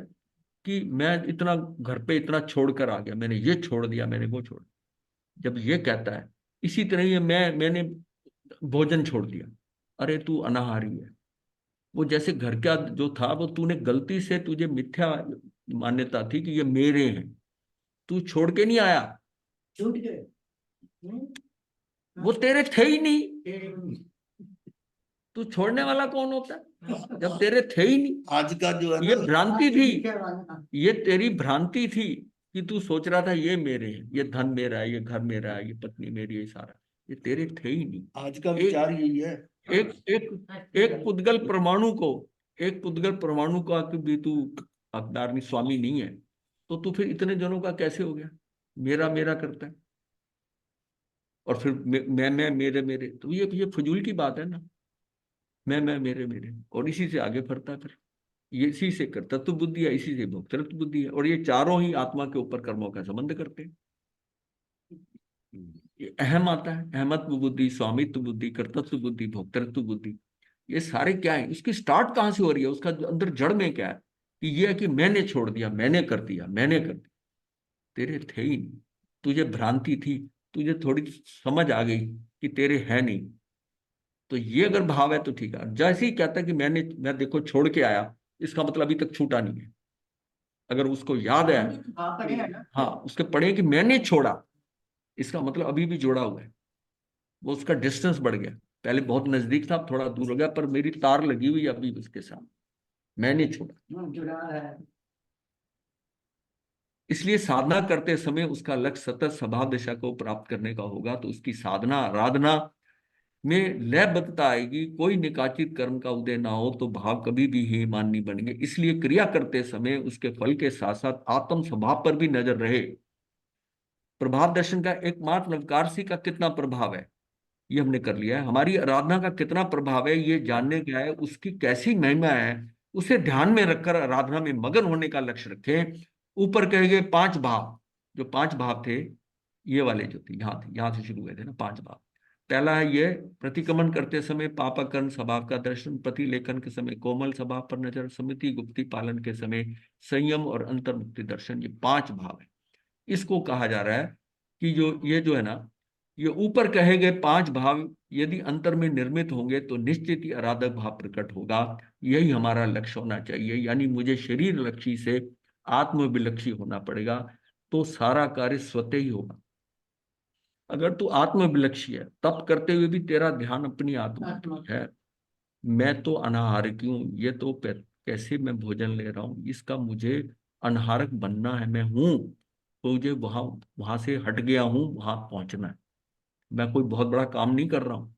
कि मैं इतना घर पे इतना छोड़कर आ गया, मैंने ये छोड़ दिया, मैंने वो छोड़ दिया। जब ये कहता है, इसी तरह ये मैंने भोजन छोड़ दिया, अरे तू अनाहारी है। वो जैसे घर का जो था वो तूने गलती से, तुझे मिथ्या मान्यता थी कि ये मेरे हैं, तू छोड़ के नहीं आया, छूट गए। वो तेरे थे ही नहीं। तू छोड़ने वाला कौन होता है जब तेरे थे ही नहीं। आज का जो है ये ना, भ्रांति थी, ये तेरी भ्रांति थी कि तू सोच रहा था ये मेरे हैं, ये धन मेरा है, ये घर मेरा है, ये पत्नी मेरी है, ये सारा, ये तेरे थे ही नहीं। आज का विचार यही है। एक एक एक पुद्गल परमाणु को, एक पुद्गल परमाणु का कि भी तू हकदार नहीं, स्वामी नहीं है, तो तू फिर इतने जनों का कैसे हो गया, मेरा मेरा करता है। और फिर मैं मेरे मेरे, तो ये फजूल की बात है ना। मैं मेरे मेरे, और इसी से आगे बढ़ता है फिर। ये इसी से कर्तृत्व बुद्धि है, इसी से भोक्तृत्व बुद्धि है, और ये चारों ही आत्मा के ऊपर कर्मों का संबंध करते हैं। ये अहम आता है, अहमत्व बुद्धि, स्वामित्व बुद्धि, कर्तृत्व बुद्धि, भोक्तृत्व बुद्धि, ये सारे क्या है, उसकी स्टार्ट कहाँ से हो रही है, उसका अंदर जड़ में क्या है, कि ये है कि मैंने छोड़ दिया, मैंने कर दिया, मैंने कर दिया। तेरे थे ही नहीं, तुझे भ्रांति थी, तुझे थोड़ी समझ आ गई कि तेरे है नहीं। तो ये अगर भाव है तो ठीक है। जैसे ही कहता है कि मैं देखो छोड़ के आया, इसका मतलब अभी तक छूटा नहीं है। अगर उसको याद है, पढ़े है ना। हाँ उसके पढ़े कि मैंने छोड़ा, इसका मतलब अभी भी जोड़ा हुआ है। वो उसका डिस्टेंस बढ़ गया, पहले बहुत नजदीक था, अब थोड़ा दूर हो गया, पर मेरी तार लगी हुई है अभी उसके साथ, मैंने छोड़ा। जुड़ा है। इसलिए साधना करते समय उसका लक्ष्य सतत स्वभाव दिशा को प्राप्त करने का होगा, तो उसकी साधना आराधना में लयबद्धता आएगी। कोई निकाचित कर्म का उदय ना हो तो भाव कभी भी ही माननी बनेंगे। इसलिए क्रिया करते समय उसके फल के साथ साथ आत्म स्वभाव पर भी नजर रहे। प्रभाव दर्शन का एकमात्र नवकारसी का कितना प्रभाव है ये हमने कर लिया है। हमारी आराधना का कितना प्रभाव है ये जानने का है, उसकी कैसी महिमा है उसे ध्यान में रखकर आराधना में मगन होने का लक्ष्य रखें। ऊपर कहे गए 5 भाव, जो 5 भाव थे, ये वाले जो थे, यहाँ से शुरू हुए थे ना 5 भाव। पहला है ये, प्रतिक्रमण करते समय पापकर्म स्वभाव का दर्शन, प्रतिलेखन के समय कोमल स्वभाव पर नजर, समिति गुप्ति पालन के समय संयम और अंतर्मुक्ति दर्शन, ये 5 भाव है। इसको कहा जा रहा है कि ये जो है ना, ये ऊपर कहे गए 5 भाव यदि अंतर में निर्मित होंगे तो निश्चित ही आराधक भाव प्रकट होगा। यही हमारा लक्ष्य होना चाहिए, यानी मुझे शरीर लक्ष्य से आत्मविलक्षी होना पड़ेगा, तो सारा कार्य स्वतः ही होगा। अगर तू आत्मविलक्षी है, तप करते हुए भी तेरा ध्यान अपनी आत्मा पर है, मैं तो अनाहार क्यों, ये तो कैसे मैं भोजन ले रहा हूं, इसका मुझे अनाहारक बनना है, मैं हूं, तो मुझे वहां वहां से हट गया हूं, वहां पहुंचना है। मैं कोई बहुत बड़ा काम नहीं कर रहा हूं।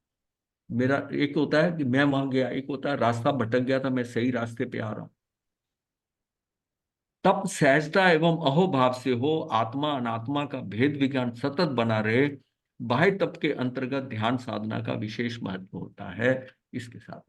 मेरा एक होता है कि मैं वहां गया, एक होता है रास्ता भटक गया था, मैं सही रास्ते पे आ रहा हूं। तप सहजता एवं अहोभाव से हो, आत्मा अनात्मा का भेद विज्ञान सतत बना रहे। बाह्य तप के अंतर्गत ध्यान साधना का विशेष महत्व होता है। इसके साथ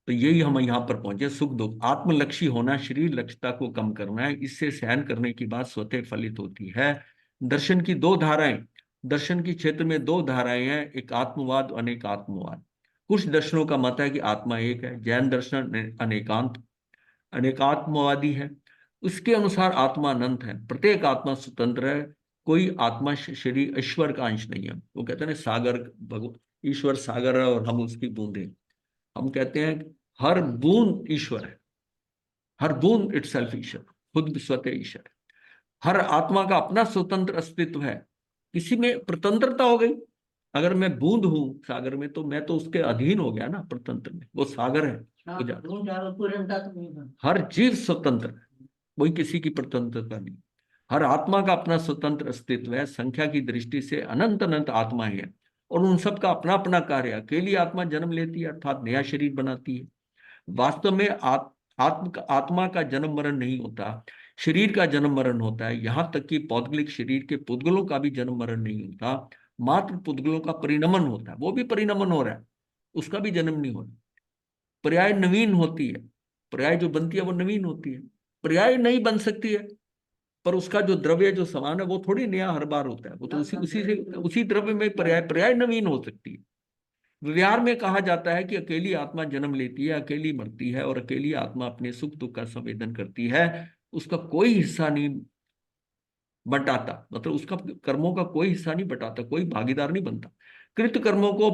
तो यही हम यहाँ पर पहुंचे। सुख दुख आत्मलक्षी होना, शरीर लक्ष्यता को कम करना है, इससे सहन करने की बात स्वतः फलित होती है। दर्शन की 2 धाराएं, दर्शन की क्षेत्र में 2 धाराएं हैं, एक आत्मवाद और अनेक आत्मवाद। कुछ दर्शनों का मत है कि आत्मा एक है, जैन दर्शन अनेकात्मवादी है। उसके अनुसार आत्मा अनंत है, प्रत्येक आत्मा स्वतंत्र है, कोई आत्मा शरीर ईश्वर का अंश नहीं है। वो कहते हैं ना सागर, भगवान ईश्वर सागर है और हम उसकी बूंदे। हम कहते हैं हर बूंद ईश्वर है, हर बूंद इटसेल्फ ईश्वर, खुद भी स्वतः ईश्वर है। हर आत्मा का अपना स्वतंत्र अस्तित्व है। किसी में स्वतंत्रता हो गई, अगर मैं बूंद हूं सागर में तो मैं तो उसके अधीन हो गया ना, प्रतंत्र में, वो सागर है। हाँ, वो जा- ढूंढ जाओ, पूर्णता तो नहीं है। हर जीव स्वतंत्र है, कोई किसी की प्रतंत्रता नहीं। हर आत्मा का अपना स्वतंत्र अस्तित्व है। संख्या की दृष्टि से अनंत अनंत आत्मा है और उन सब का अपना अपना कार्य है। अकेली आत्मा जन्म लेती है अर्थात नया शरीर बनाती है। वास्तव में आत्मा का जन्म मरण नहीं होता, शरीर का जन्म मरण होता है। यहां तक कि पौद्गलिक शरीर के पुद्गलों का भी जन्म मरण नहीं होता, मात्र पुद्गलों का परिणमन होता है। वो भी परिणमन हो रहा है, उसका भी जन्म नहीं हो रहा। पर्याय नवीन होती है, पर्याय जो बनती है वो नवीन होती है। पर्याय नहीं बन सकती है, पर उसका जो द्रव्य जो समान है वो थोड़ी नया हर बार होता है। वो तो उसी उसी से उसी द्रव्य में पर्याय पर्याय नवीन हो सकती है। व्यवहार में कहा जाता है कि अकेली आत्मा जन्म लेती है, अकेली मरती है और अकेली आत्मा अपने सुख दुख का संवेदन करती है। उसका कोई हिस्सा नहीं बटाता, मतलब उसका कर्मों का कोई हिस्सा नहीं बटाता, कोई भागीदार नहीं बनता। कृत कर्मों को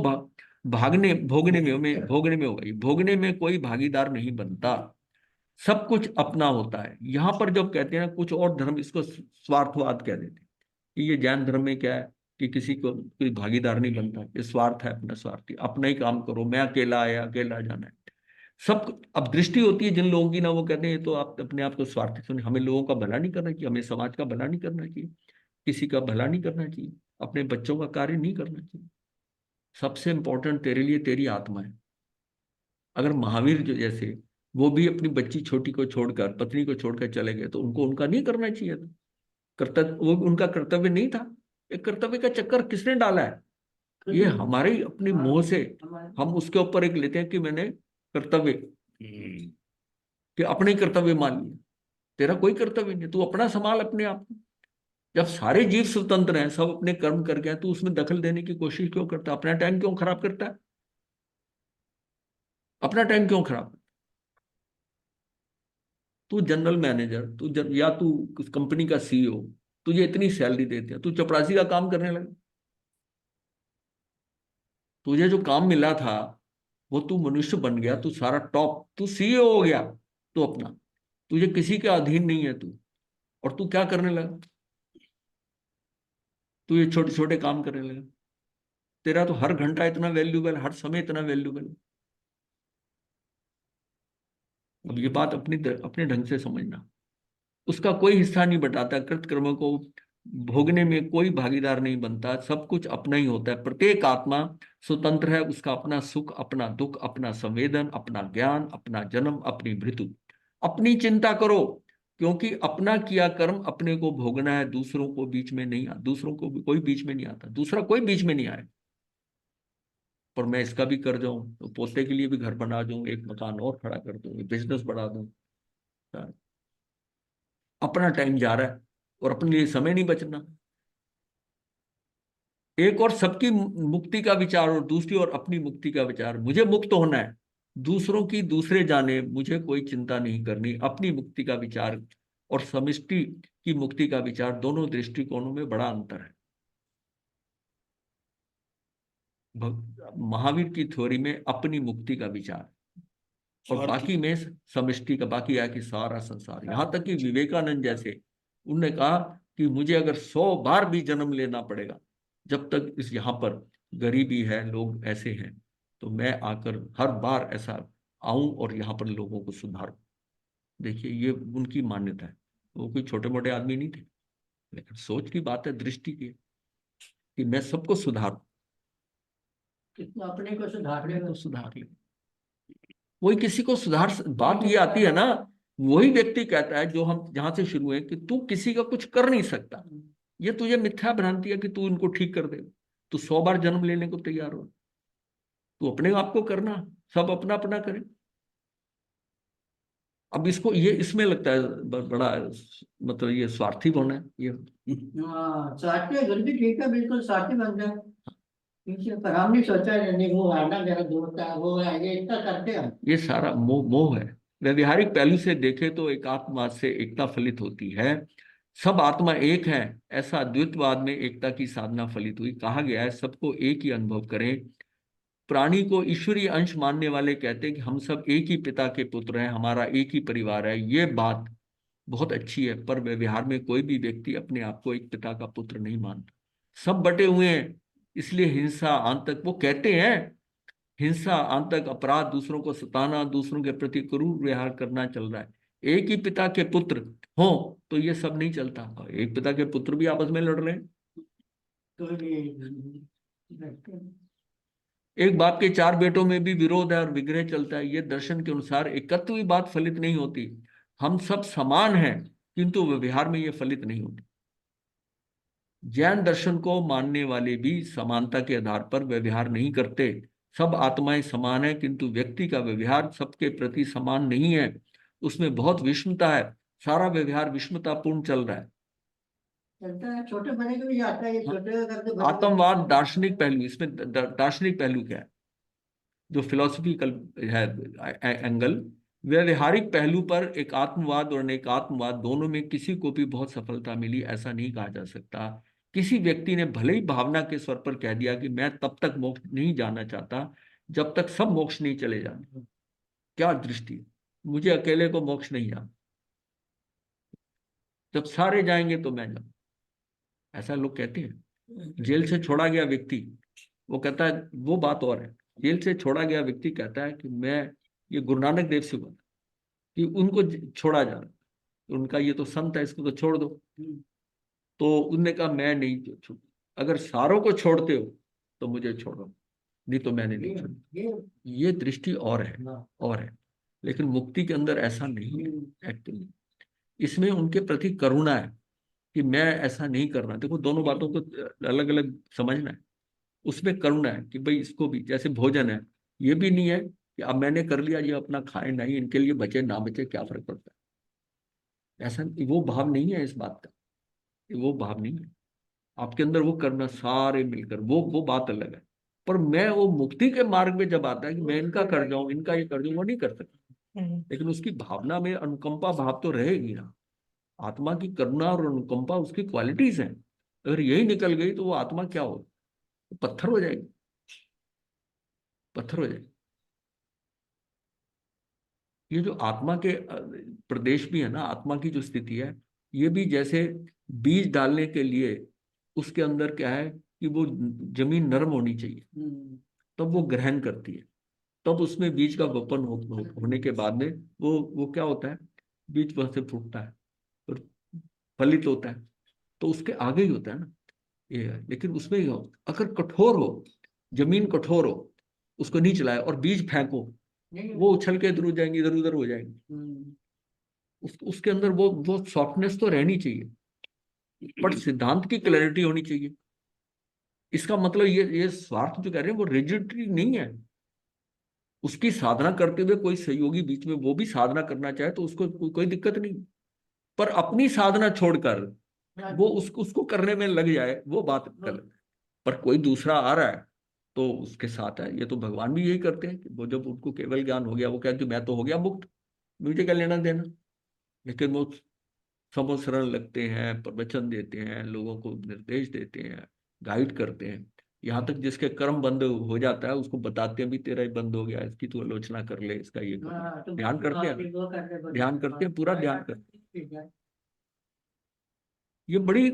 भागने भोगने में होगा, भोगने में कोई भागीदार नहीं बनता। सब कुछ अपना होता है। यहां पर जब कहते हैं ना कुछ और धर्म इसको स्वार्थवाद कह देते हैं कि ये जैन धर्म में क्या है कि किसी को कोई भागीदार नहीं बनता, ये स्वार्थ है, अपना स्वार्थी, अपना ही काम करो, मैं अकेला आया अकेला जाना है। सब अब दृष्टि होती है जिन लोगों की ना, वो कहते हैं तो आप अपने आप को स्वार्थी सुने, हमें लोगों का भला नहीं करना चाहिए, हमें समाज का भला नहीं करना चाहिए, किसी का भला नहीं करना चाहिए, अपने बच्चों का कार्य नहीं करना चाहिए। सबसे इंपॉर्टेंट तेरे लिए तेरी आत्मा है। अगर महावीर जो जैसे वो भी अपनी बच्ची छोटी को छोड़कर पत्नी को छोड़कर चले गए तो उनको उनका नहीं करना चाहिए था। कर्तव्य वो उनका कर्तव्य नहीं था। एक कर्तव्य का चक्कर किसने डाला है? ये हमारे ही अपनी मोह से हम उसके ऊपर एक लेते हैं कि मैंने कर्तव्य, कि अपने ही कर्तव्य मान लिया। तेरा कोई कर्तव्य नहीं, तू अपना संभाल अपने आप को। जब सारे जीव स्वतंत्र हैं, सब अपने कर्म कर गए, तू उसमें दखल देने की कोशिश क्यों करता है? अपना टाइम क्यों खराब करता है? अपना टाइम क्यों खराब? तू जनरल मैनेजर, या तू कंपनी का सीईओ, तुझे इतनी सैलरी देते हैं, तू चपरासी का काम करने लगा। तुझे जो काम मिला था वो तू मनुष्य बन गया, तू सारा टॉप, तू सीईओ हो गया। तू अपना, तुझे किसी के अधीन नहीं है तू। और तू क्या करने लगा? तू ये छोटे छोटे काम करने लगा। तेरा तो हर घंटा इतना वैल्यूबल, हर समय इतना वैल्यूबल। अब ये बात अपने ढंग से समझना। उसका कोई हिस्सा नहीं बटाता, कृतकर्म को भोगने में कोई भागीदार नहीं बनता, सब कुछ अपना ही होता है। प्रत्येक आत्मा स्वतंत्र है, उसका अपना सुख, अपना दुख, अपना संवेदन, अपना ज्ञान, अपना जन्म, अपनी मृत्यु। अपनी चिंता करो, क्योंकि अपना किया कर्म अपने को भोगना है, दूसरों को बीच में नहीं आ, दूसरों को भी कोई बीच में नहीं आता, दूसरा कोई बीच में नहीं आए। पर मैं इसका भी कर जाऊं तो पोते के लिए भी घर बना दूं, एक मकान और खड़ा कर दूं, बिजनेस बढ़ा दूं, अपना टाइम जा रहा है और अपने लिए समय नहीं बचना। एक और सबकी मुक्ति का विचार और दूसरी ओर अपनी मुक्ति का विचार। मुझे मुक्त होना है, दूसरों की दूसरे जाने, मुझे कोई चिंता नहीं करनी। अपनी मुक्ति का विचार और समष्टि की मुक्ति का विचार, दोनों दृष्टिकोणों में बड़ा अंतर है। महावीर की थ्योरी में अपनी मुक्ति का विचार और बाकी में समष्टि का, बाकी है कि सारा संसार। यहां तक कि विवेकानंद जैसे, उन्होंने कहा कि मुझे अगर 100 बार भी जन्म लेना पड़ेगा, जब तक इस यहाँ पर गरीबी है, लोग ऐसे हैं, तो मैं आकर हर बार ऐसा आऊं और यहाँ पर लोगों को सुधारूं। देखिए ये उनकी मान्यता है। वो कोई छोटे मोटे आदमी नहीं थे, लेकिन सोच की बात है, दृष्टि की है कि मैं सबको सुधारूं। कितना अपने को सुधार ले तो सुधार ले, कोई किसी को सुधार, बात ये आती है ना, वही व्यक्ति कहता है जो हम जहां से शुरू है कि तू किसी का कुछ कर नहीं सकता। ये तुझे मिथ्या भ्रांति है कि तू इनको ठीक कर दे। तू 100 बार जन्म लेने को तैयार हो, तू अपने आप को करना, सब अपना अपना करे। अब इसको ये इसमें लगता है बड़ा, मतलब ये स्वार्थी होना है ये। हाँ, साथी अगर भी ठीक है, बिल्कुल साथी बन जाए पीछे, पर हमने सोचा नहीं वो आना मेरा दोस्त है, वो है, ये इतना करते हैं। ये सारा मोह मोह है। व्यवहारिक पहलू से देखे तो एकात्म से एकता फलित होती है, सब आत्मा एक है, ऐसा अद्वैतवाद में एकता की साधना फलित हुई। कहा गया है सबको एक ही अनुभव करें। प्राणी को ईश्वरीय अंश मानने वाले कहते हैं कि हम सब एक ही पिता के पुत्र हैं, हमारा एक ही परिवार है। ये बात बहुत अच्छी है, पर व्यवहार में कोई भी व्यक्ति अपने आप को एक पिता का पुत्र नहीं मानता। सब बटे हुए हैं, इसलिए हिंसा, आतंक, वो कहते हैं हिंसा, आतंक, अपराध, दूसरों को सताना, दूसरों के प्रति क्रूर व्यवहार करना चल रहा है। एक ही पिता के पुत्र हो तो ये सब नहीं चलता। एक पिता के पुत्र भी आपस में लड़ रहे हैं। तो ये एक बाप के 4 बेटों में भी विरोध है और विग्रह चलता है। ये दर्शन के अनुसार एकत्व की बात फलित नहीं होती। हम सब समान हैं, किंतु व्यवहार में ये फलित नहीं होती। जैन दर्शन को मानने वाले भी समानता के आधार पर व्यवहार नहीं करते। सब आत्माएं समान है, किंतु व्यक्ति का व्यवहार सबके प्रति समान नहीं है, उसमें बहुत विषमता है। सारा व्यवहार विषमतापूर्ण चल रहा है। चलता है, छोटे बड़े को भी जाता है, ये छोटे को करते बड़े को आत्मवाद नहीं। दार्शनिक पहलू, इसमें दार्शनिक पहलू क्या है, जो फिलोसफिकल है एंगल। व्यवहारिक पहलू पर एक आत्मवाद और अनेकात्मवाद दोनों में किसी को भी बहुत सफलता मिली ऐसा नहीं कहा जा सकता। किसी व्यक्ति ने भले ही भावना के स्वर पर कह दिया कि मैं तब तक मोक्ष नहीं जाना चाहता जब तक सब मोक्ष नहीं चले जाते। क्या दृष्टि है, मुझे अकेले को मोक्ष नहीं जाना, जब सारे जाएंगे तो मैं जाऊं, ऐसा लोग कहते हैं। जेल से छोड़ा गया व्यक्ति वो कहता है, वो बात और है, जेल से छोड़ा गया व्यक्ति कहता है कि मैं, ये गुरु नानक देव से बोला कि उनको छोड़ा जा रहा है, उनका ये तो संत है, इसको तो छोड़ दो। तो उनने कहा मैं नहीं छोड़, अगर सारों को छोड़ते हो तो मुझे छोड़ो, नहीं तो मैंने नहीं छोड़ा। ये दृष्टि और है, और है। लेकिन मुक्ति के अंदर ऐसा नहीं है एक्चुअली। इसमें उनके प्रति करुणा है कि मैं ऐसा नहीं करना। देखो दोनों बातों को अलग अलग समझना है। उसमें करुणा है कि भाई इसको भी, जैसे भोजन है, ये भी नहीं है कि अब मैंने कर लिया ये अपना खाए, नहीं, इनके लिए बचे ना बचे क्या फर्क पड़ता है। ऐसा वो भाव नहीं है इस बात का, वो भाव नहीं है आपके अंदर। वो करना सारे मिलकर, वो बात अलग है। पर मैं वो मुक्ति के मार्ग में जब आता है कि मैं इनका कर जाऊं, इनका ये कर जाऊं, वो नहीं कर सकता। लेकिन उसकी भावना में अनुकंपा भाव तो रहेगी ना। आत्मा की करुणा और अनुकंपा उसकी क्वालिटीज हैं। अगर यही निकल गई तो वो आत्मा क्या हो, पत्थर हो जाएगी, पत्थर हो जाएगी। ये जो आत्मा के प्रदेश भी है ना, आत्मा की जो स्थिति है, ये भी जैसे बीज डालने के लिए उसके अंदर क्या है कि वो जमीन नरम होनी चाहिए, तब वो ग्रहण करती है, तब उसमें बीज का वपन होने के बाद में वो क्या होता है, बीज वहां से फूटता है और फलित होता है। तो उसके आगे ही होता है ना ये है। लेकिन उसमें ही हो, अगर कठोर हो, जमीन कठोर हो, उसको नहीं चलाए और बीज फेंको, वो उछल के इधर जाएंगे, इधर उधर हो जाएंगे। उसके अंदर वो सॉफ्टनेस तो रहनी चाहिए, बट सिद्धांत की क्लैरिटी होनी चाहिए। इसका मतलब ये स्वार्थ जो कह रहे हैं वो रिजिडिटी नहीं है। उसकी साधना करते हुए कोई सहयोगी बीच में वो भी साधना करना चाहे तो उसको कोई दिक्कत नहीं। पर अपनी साधना छोड़कर वो उसको करने में लग जाए, वो बात गलत है। पर कोई दूसरा आ रहा है तो उसके साथ है। ये तो भगवान भी यही करते हैं कि वो जब उनको केवल ज्ञान हो गया, वो कहते मैं तो हो गया मुक्त, मुझे क्या लेना देना। लेकिन वो समस्रण लगते हैं, प्रवचन देते हैं, लोगों को निर्देश देते हैं, गाइड करते हैं। यहाँ तक जिसके कर्म बंद हो जाता है उसको बताते हैं भी तेरा ही बंद हो गया, इसकी तू आलोचना कर ले, इसका ये कर। ध्यान करते हैं, ध्यान करते हैं, पूरा ध्यान करते हैं। ये बड़ी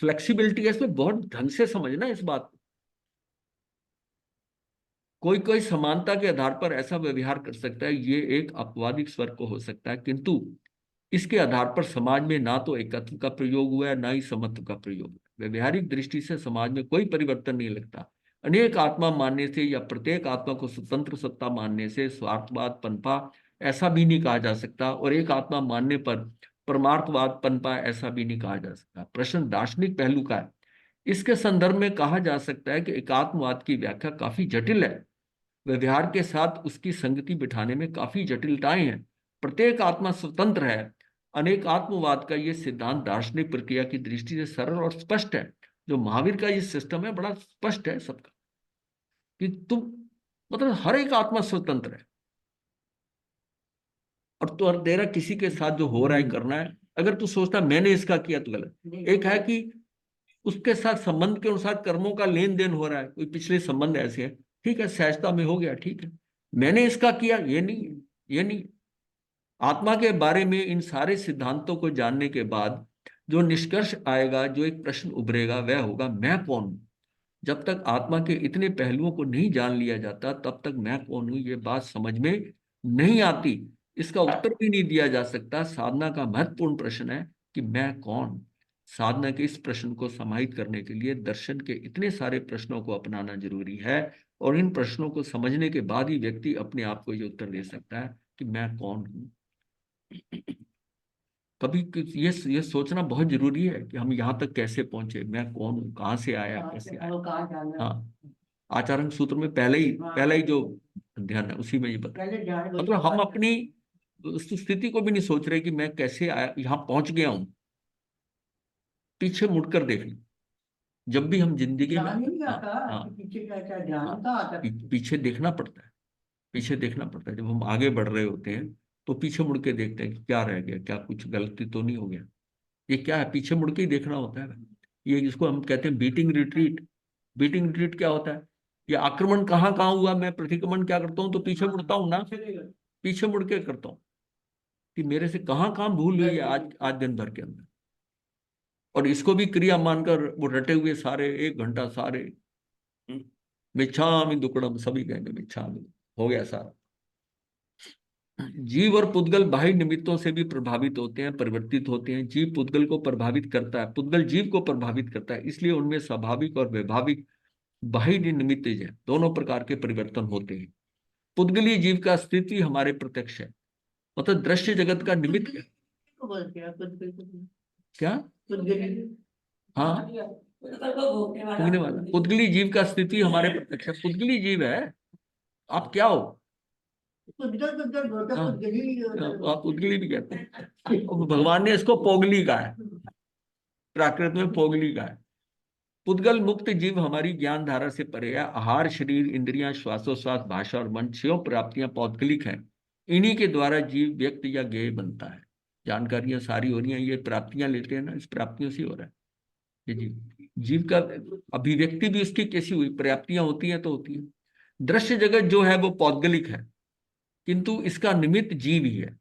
फ्लेक्सिबिलिटी है इसमें, बहुत ढंग से समझना इस बात को। कोई कोई समानता के आधार पर ऐसा व्यवहार कर सकता है, ये एक अपवादिक स्वर को हो सकता है, किंतु इसके आधार पर समाज में ना तो एकत्व का प्रयोग हुआ है ना ही समत्व का प्रयोग हुआ है। व्यवहारिक दृष्टि से समाज में कोई परिवर्तन नहीं लगता। अनेक आत्मा मानने से या प्रत्येक आत्मा को स्वतंत्र सत्ता मानने से स्वार्थवाद पनपा ऐसा भी नहीं कहा जा सकता, और एक आत्मा मानने पर परमार्थवाद पनपा ऐसा भी नहीं कहा जा सकता। प्रश्न दार्शनिक पहलू का है। इसके संदर्भ में कहा जा सकता है कि एकात्मवाद की व्याख्या काफी जटिल है। व्यवहार के साथ उसकी संगति बिठाने में काफी जटिलताएं हैं। प्रत्येक आत्मा स्वतंत्र है। अनेक आत्मवाद का यह सिद्धांत दार्शनिक प्रक्रिया की दृष्टि से सरल और स्पष्ट है। जो महावीर का ये सिस्टम है बड़ा स्पष्ट है सबका, कि तुम, मतलब हर एक आत्मा स्वतंत्र है, और तो तेरा किसी के साथ जो हो रहा है करना है, अगर तू सोचता मैंने इसका किया तो गलत। एक है कि उसके साथ संबंध के अनुसार कर्मों का लेन देन हो रहा है, कोई पिछले संबंध ऐसे है, ठीक है, सहजता में हो गया, ठीक है। मैंने इसका किया, ये नहीं है, ये नहीं। आत्मा के बारे में इन सारे सिद्धांतों को जानने के बाद जो निष्कर्ष आएगा, जो एक प्रश्न उभरेगा, वह होगा मैं कौन हूं। जब तक आत्मा के इतने पहलुओं को नहीं जान लिया जाता, तब तक मैं कौन हूं ये बात समझ में नहीं आती। इसका उत्तर भी नहीं दिया जा सकता। साधना का महत्वपूर्ण प्रश्न है कि मैं कौन। साधना के इस प्रश्न को समाहित करने के लिए दर्शन के इतने सारे प्रश्नों को अपनाना जरूरी है, और इन प्रश्नों को समझने के बाद ही व्यक्ति अपने आप को ये उत्तर दे सकता है कि मैं कौन हूं। कभी ये सोचना बहुत जरूरी है कि हम यहाँ तक कैसे पहुंचे, मैं कौन हूँ, कहाँ से आया, कैसे आया। वो कहाँ जाना है। हाँ, आचरण सूत्र में पहला ही जो ध्यान है उसी में ये बता, पहले ध्यान मतलब हम अपनी उस स्थिति को भी नहीं सोच रहे कि मैं कैसे आया, यहाँ पहुंच गया हूँ। पीछे मुड़कर देखना, जब भी हम जिंदगी में, ध्यान ही नहीं हाँ आता हाँ कि पीछे क्या क्या ध्यान हाँ, कहाँ आता है। पीछे देखना पड़ता है। पीछे देखना पड़ता है। जब हम आगे बढ़ रहे होते हैं तो पीछे मुड़ के देखते हैं कि क्या रह गया, क्या कुछ गलती तो नहीं हो गया। ये क्या है, पीछे मुड़ के ही देखना होता है। ये इसको हम कहते हैं बीटिंग रिट्रीट। बीटिंग रिट्रीट क्या होता है, ये आक्रमण कहाँ कहाँ हुआ, मैं प्रतिक्रमण क्या करता हूँ, तो पीछे मुड़ता हूँ ना, पीछे मुड़ के करता हूँ कि मेरे से कहाँ कहाँ भूल हुई है आज आज दिन भर के अंदर। और इसको भी क्रिया मानकर वो रटे हुए सारे 1 घंटा सारे मिच्छामि दुक्कड़म, सभी कहेंगे मिच्छामि, हो गया सारा। जीव और पुद्गल बाह्य निमित्तों से भी प्रभावित होते हैं, परिवर्तित होते हैं। जीव पुद्गल को प्रभावित करता है, पुद्गल जीव को प्रभावित करता है, इसलिए उनमें स्वाभाविक और वैभाविक बाह्य निमित्त है, दोनों प्रकार के परिवर्तन होते हैं। पुद्गली जीव का स्थिति हमारे प्रत्यक्ष है, मतलब दृश्य जगत का निमित्त है। को बोलते हैं खुद को। क्या? खुद के हाँ, पुगने वाला पुद्गली जीव का स्थिति हमारे प्रत्यक्ष है। पुद्गली जीव है, आप क्या हो? खुद बोलते हाँ, खुद गली आप पुद्गली भी कहते हैं। और भगवान ने इसको पोगली कहा है, प्राकृत में पोगली कहा है। पुद्गल मुक्त जीव हमारी ज्ञान धारा से परे है। आहार, शरीर, इंद्रियां, श्वासोश्वास, भाषा और मन, 6 प्राप्तियां पौद्गलिक हैं। इन्हीं के द्वारा जीव व्यक्त या ज्ञेय बनता है। जानकारियां सारी हो रही हैं, ये प्राप्तियां लेते हैं ना, इस प्राप्तियों से हो रहा है ये जीव का अभिव्यक्ति भी उसकी कैसी हुई, प्राप्तियां होती हैं तो होती है। दृश्य जगत जो है वो पौद्गलिक है, किंतु इसका निमित्त जीव ही है।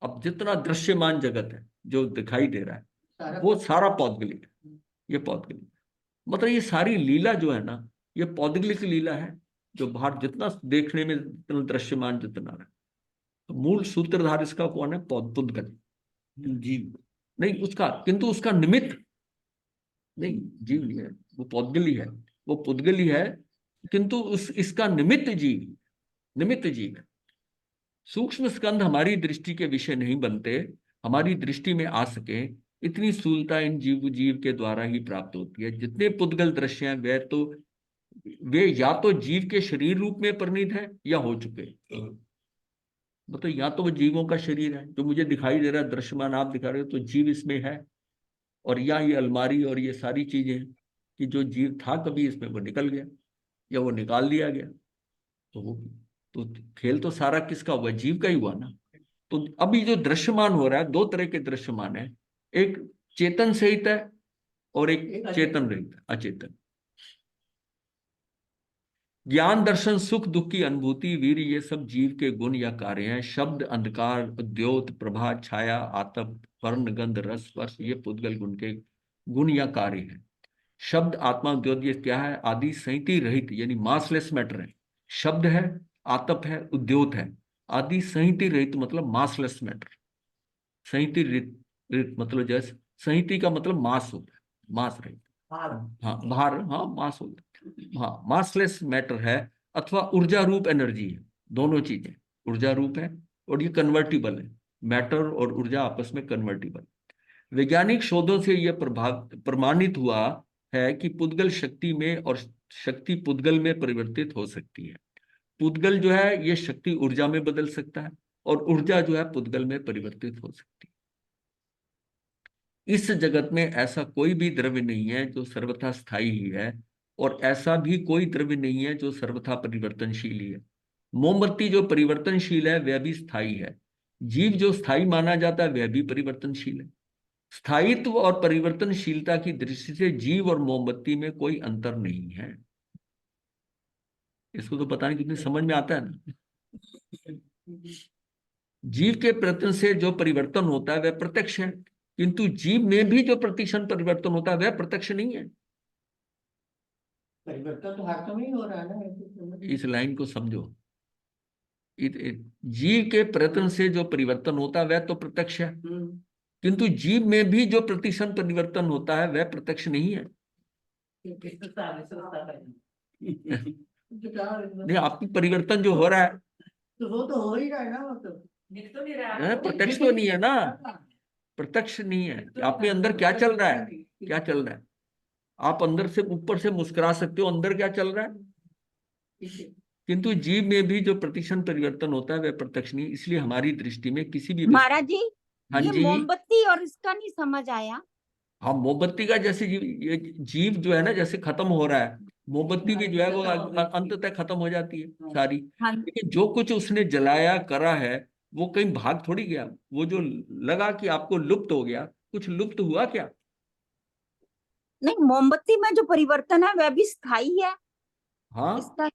अब जितना दृश्यमान जगत है जो दिखाई दे रहा है वो सारा पौद्गलिक है। ये पौद्गलिक मतलब ये सारी लीला जो है ना, ये पौद्गलिक लीला है, जो बाहर जितना देखने में जितना दृश्यमान जितना रहा। तो मूल सूत्रधार इसका कौन है? पुद्गल जीव नहीं, उसका किंतु उसका निमित्त नहीं, जीव नहीं है, वो पौद्गली है, वो पुद्गली है, किंतु उस इसका निमित्त जीव है। सूक्ष्म स्कंध हमारी दृष्टि के विषय नहीं बनते, हमारी दृष्टि में आ सके इतनी स्थूलता इन जीव के द्वारा ही प्राप्त होती है। जितने पुद्गल दृश्य हैं वे या तो जीव के शरीर रूप में परिणित है या हो चुके। मतलब या तो वो जीवों का शरीर है जो मुझे दिखाई दे रहा है, दृश्यमान आप दिखा रहे हो, तो जीव इसमें है। और या ये अलमारी और ये सारी चीजें हैं कि जो जीव था कभी इसमें वो निकल गया या वो निकाल दिया गया। तो खेल तो सारा किसका हुआ? जीव का ही हुआ ना। तो अभी जो दृश्यमान हो रहा है, 2 तरह के दृश्यमान है, एक चेतन सहित है और एक चेतन रहित है, अचेतन। ज्ञान, दर्शन, सुख दुख की अनुभूति, वीर, ये सब जीव के गुण या कार्य हैं। शब्द, अंधकार, उद्योत, प्रभा, छाया, आतप, वर्ण, गंध, रस, स्पर्श, ये पुद्गल गुण के गुण या कार्य हैं। शब्द, आत्मा, उद्योत ये क्या है? आदि संहिति रहित यानी मासलेस मैटर है। शब्द है, आतप है, उद्योत है। आदि संहिति रहित मतलब मासलेस मैटर। संहिति रहित मतलब जैसे संहिति का मतलब मास होता है, मास रहित। हाँ, भार, हाँ मास होता है, हाँ मासलेस मैटर है। अथवा ऊर्जा रूप एनर्जी है, दोनों चीजें। ऊर्जा रूप है और ये कन्वर्टिबल है। मैटर और ऊर्जा आपस में कन्वर्टिबल। वैज्ञानिक शोधों से यह प्रमाणित हुआ है कि पुद्गल शक्ति में और शक्ति पुद्गल में परिवर्तित हो सकती है। पुद्गल जो है ये शक्ति ऊर्जा में बदल सकता है और ऊर्जा जो है पुद्गल में परिवर्तित हो सकती है। इस जगत में ऐसा कोई भी द्रव्य नहीं है जो सर्वथा स्थायी ही है, और ऐसा भी कोई द्रव्य नहीं है जो सर्वथा परिवर्तनशील ही है। मोमबत्ती जो परिवर्तनशील है वह भी स्थायी है। जीव जो स्थायी माना जाता है वह भी परिवर्तनशील है। स्थायित्व और परिवर्तनशीलता की दृष्टि से जीव और मोमबत्ती में कोई अंतर नहीं है। इसको तो पता नहीं कितनी समझ में आता है ना। जीव के प्रयत्न से जो परिवर्तन होता है वह प्रत्यक्ष है, किंतु जीव में भी जो प्रतिक्षण परिवर्तन होता है वह प्रत्यक्ष नहीं है। परिवर्तन तो हाथों में ही हो रहा है ना, ऐसे समझ। इस लाइन को समझो। जीव के प्रयत्न से जो परिवर्तन होता है वह तो प्रत्यक्ष है, किंतु जीव में भी जो प्रतिक्षण परिवर्तन होता है वह प्रत्यक्ष नहीं है। नहीं, आपकी परिवर्तन जो हो रहा है तो वो तो हो ही रहा है ना, वो तो दिख तो नहीं रहा है आपको। प्रत्यक्ष तो नहीं है ना, प्रत्यक्ष नहीं है। आपके अंदर क्या चल रहा है, क्या चल रहा है? आप अंदर से ऊपर से मुस्कुरा सकते हो, अंदर क्या चल रहा है? किंतु जीव में भी जो प्रतिक्षण परिवर्तन होता है वह प्रत्यक्ष नहीं, इसलिए हमारी दृष्टि में किसी भी महाराज जी, हाँ ये जी। मोमबत्ती और इसका नहीं समझ आया। हाँ, मोमबत्ती का जैसे जीव, ये जीव जो है ना जैसे खत्म हो रहा है, मोमबत्ती भी जो है वो अंत तक खत्म हो जाती है सारी। हाँ, लेकिन जो कुछ उसने जलाया करा है वो कहीं भाग थोड़ी गया। वो जो लगा कि आपको लुप्त हो गया, कुछ लुप्त हुआ क्या? नहीं, मोमबत्ती में जो परिवर्तन है वह भी स्थायी है। हाँ, इसका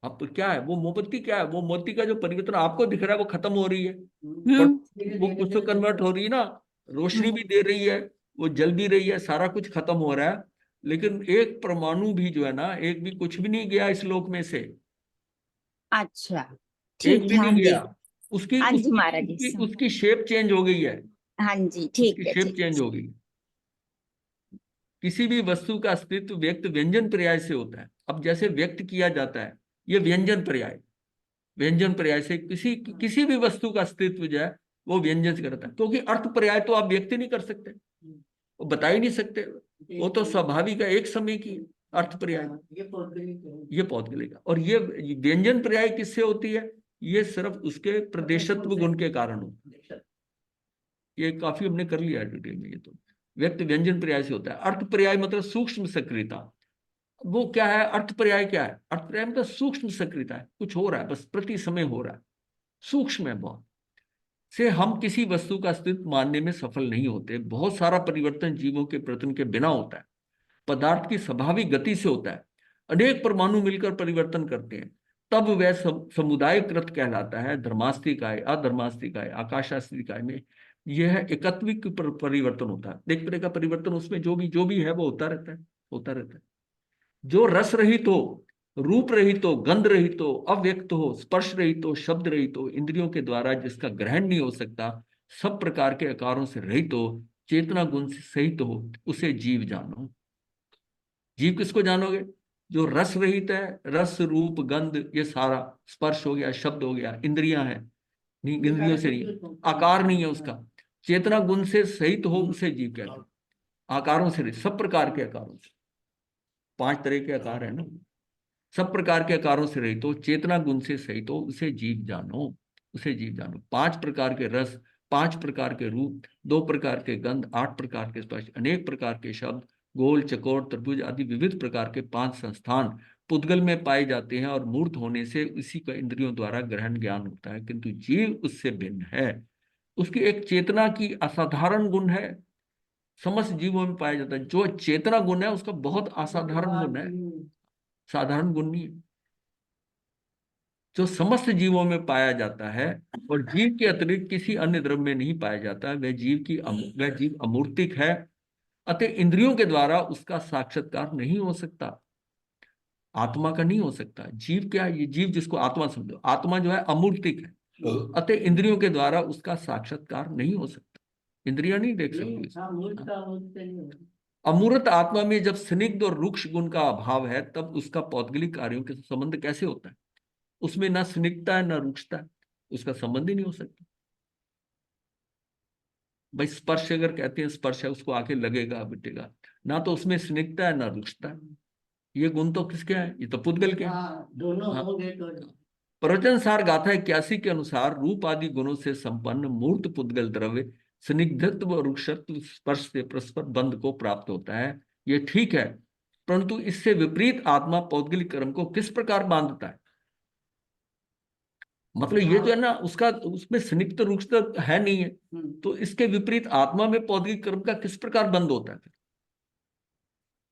अब तो क्या है वो मोमबत्ती, क्या है वो मोती का जो परिवर्तन आपको दिख रहा है वो खत्म हो रही है, पर वो कुछ तो कन्वर्ट हो रही है ना, रोशनी भी दे रही है, वो जल भी रही है, सारा कुछ खत्म हो रहा है। लेकिन एक परमाणु भी जो है ना, एक भी कुछ भी नहीं गया इस लोक में से, अच्छा, ठीक, एक भी नहीं ध्यान दे। गया। उसकी हाँ जी उसकी महाराज जी, उसकी उसकी शेप चेंज हो गई है, हाँ जी, उसकी ठीक है, शेप ठीक चेंज हो गई। किसी भी वस्तु का अस्तित्व व्यक्त व्यंजन पर्याय से होता है। अब जैसे व्यक्त किया जाता है, ये व्यंजन पर्याय, व्यंजन पर्याय से किसी किसी भी वस्तु का अस्तित्व जो है वो व्यंजन से करता है, क्योंकि अर्थ पर्याय तो आप व्यक्त ही नहीं कर सकते, वो बता ही नहीं सकते, वो तो स्वाभाविक है, एक समय की अर्थ पर्याय, ये पौद्गलिक है। और ये व्यंजन पर्याय किससे होती है? ये सिर्फ उसके प्रदेशत्व गुण के कारण होता है। ये काफी हमने कर लिया डिटेल में। ये तो व्यक्त व्यंजन पर्याय से होता है। अर्थ पर्याय मतलब सूक्ष्म सक्रियता। वो क्या है? अर्थ पर्याय क्या है? अर्थ पर्याय मतलब सूक्ष्म सक्रियता है, कुछ हो रहा है बस प्रति समय हो रहा है, सूक्ष्म है बहुत, से हम किसी वस्तु का अस्तित्व मानने में सफल नहीं होते। बहुत सारा परिवर्तन जीवों के प्रयत्न के बिना होता है, पदार्थ की स्वाभाविक गति से होता है। अनेक परमाणु मिलकर परिवर्तन करते हैं, तब वह समुदायकृत कहलाता है। धर्मास्तिकाय, अधर्मास्तिकाय, आकाशास्तिकाय में यह एकत्विक परिवर्तन होता है। एक तरह का परिवर्तन उसमें जो भी है वो होता रहता है, होता रहता है। जो रस रहित हो, रूप रहित हो, गंध रहित हो, अव्यक्त हो, स्पर्श रहित हो, शब्द रहित हो, इंद्रियों के द्वारा जिसका ग्रहण नहीं हो सकता, सब प्रकार के आकारों से रहित हो, चेतना गुण से सहित हो, उसे जीव जानो। जीव किसको जानोगे? जो रस रहित है, रस रूप गंध ये सारा, स्पर्श हो गया, शब्द हो गया, इंद्रियां हैं, नहीं इंद्रियों से नहीं, आकार नहीं है उसका, चेतना गुण से सहित हो उसे जीव कहते हैं। आकारों से रहित, सब प्रकार के आकारों से, 5 तरह के आकार है ना, सब प्रकार के आकारों से रहित हो, चेतना गुण से सहित हो, उसे जीव जानो, उसे जीव जानो। 5 प्रकार के रस, 5 प्रकार के रूप, 2 प्रकार के गंध, 8 प्रकार के स्पर्श, अनेक प्रकार के शब्द, गोल चकोर त्रिभुज आदि विविध प्रकार के 5 संस्थान पुद्गल में पाए जाते हैं, और मूर्त होने से इसी का इंद्रियों द्वारा ग्रहण ज्ञान होता है। किंतु जीव उससे भिन्न है, उसकी एक चेतना की असाधारण गुण है, समस्त जीवों में पाया जाता है। जो चेतना गुण है उसका बहुत असाधारण गुण है, साधारण गुण नहीं है, जो समस्त जीवों में पाया जाता है, और जीव के अतिरिक्त किसी अन्य द्रव्य में नहीं पाया जाता। वह जीव अमूर्तिक है, अतः इंद्रियों के द्वारा उसका साक्षात्कार नहीं हो सकता, आत्मा का नहीं हो सकता। जीव क्या है? ये जीव जिसको आत्मा समझो, आत्मा जो है अमूर्तिक है, अतः इंद्रियों के द्वारा उसका साक्षात्कार नहीं हो सकता, इंद्रियां नहीं देख सकती। अमूर्त आत्मा में जब स्निग्ध और रुक्ष गुण का अभाव है, तब उसका पौद्गलिक कार्यों के संबंध कैसे होता है? उसमें ना स्निग्धता है ना रुक्षता है, उसका संबंध ही नहीं हो सकता। भाई स्पर्श अगर कहते हैं स्पर्श है, उसको आके लगेगा बिटेगा, ना तो उसमें स्निग्धता है ना रुक्षता है। ये गुण तो किसके हैं? ये तो पुद्गल के हैं। दोनों हाँ। होंगे तो प्रवचन सार गाथा 81 के अनुसार रूप आदि गुणों से संपन्न मूर्त पुद्गल द्रव्य स्निग्धत्व और रुक्षत्व स्पर्श से परस्पर बंध को प्राप्त होता है, ये ठीक है, परंतु इससे विपरीत आत्मा पौद्गलिक कर्म को किस प्रकार बांधता है? मतलब ये जो है ना, उसका उसमें संयुक्त रूप से है नहीं है। तो इसके विपरीत आत्मा में पौद्गलिक कर्म का किस प्रकार बंद होता है?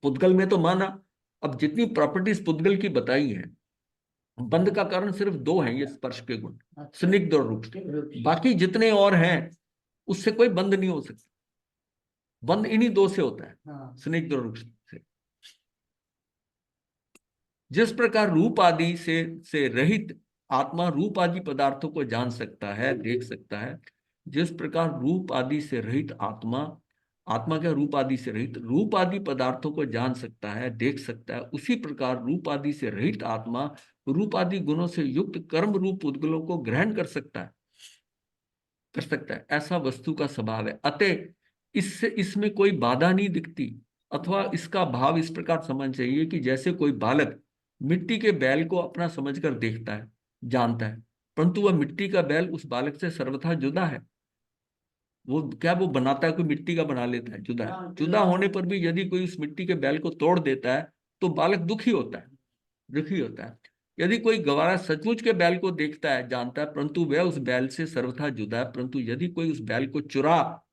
पुद्गल में तो माना, अब जितनी प्रॉपर्टीज पुद्गल की बताई है, बंध का कारण सिर्फ दो हैं, ये स्पर्श के गुण, स्निग्ध और रूक्ष। बाकी जितने और हैं उससे कोई बंध नहीं हो सकता। बंध इन्हीं दो से होता है, स्निग्ध और रूक्ष से। जिस प्रकार रूप आदि से रहित आत्मा रूप आदि पदार्थों को जान सकता है, देख सकता है, जिस प्रकार रूप आदि से रहित आत्मा, आत्मा के रूप आदि से रहित रूप आदि पदार्थों को जान सकता है, देख सकता है, उसी प्रकार रूप आदि से रहित आत्मा रूप आदि गुणों से युक्त कर्म रूप उद्गलों को ग्रहण कर सकता है, कर सकता है। ऐसा वस्तु का स्वभाव है। अतः इससे इसमें कोई बाधा नहीं दिखती। अथवा इसका भाव इस प्रकार समझ चाहिए कि जैसे कोई बालक मिट्टी के बैल को अपना समझकर देखता है, जानता है, परंतु वह मिट्टी का बैल उस बालक से सर्वथा जुदा है। वो क्या वो बनाता है, कोई मिट्टी का बना लेता है, जुदा है। जुदा होने पर भी यदि कोई उस मिट्टी के बैल को तोड़ देता है तो बालक दुखी होता है, दुखी होता है। यदि कोई गवारा सचमुच के बैल को देखता है, जानता है, परंतु वह उस बैल से सर्वथा जुदा है, परंतु यदि कोई उस बैल को चुरा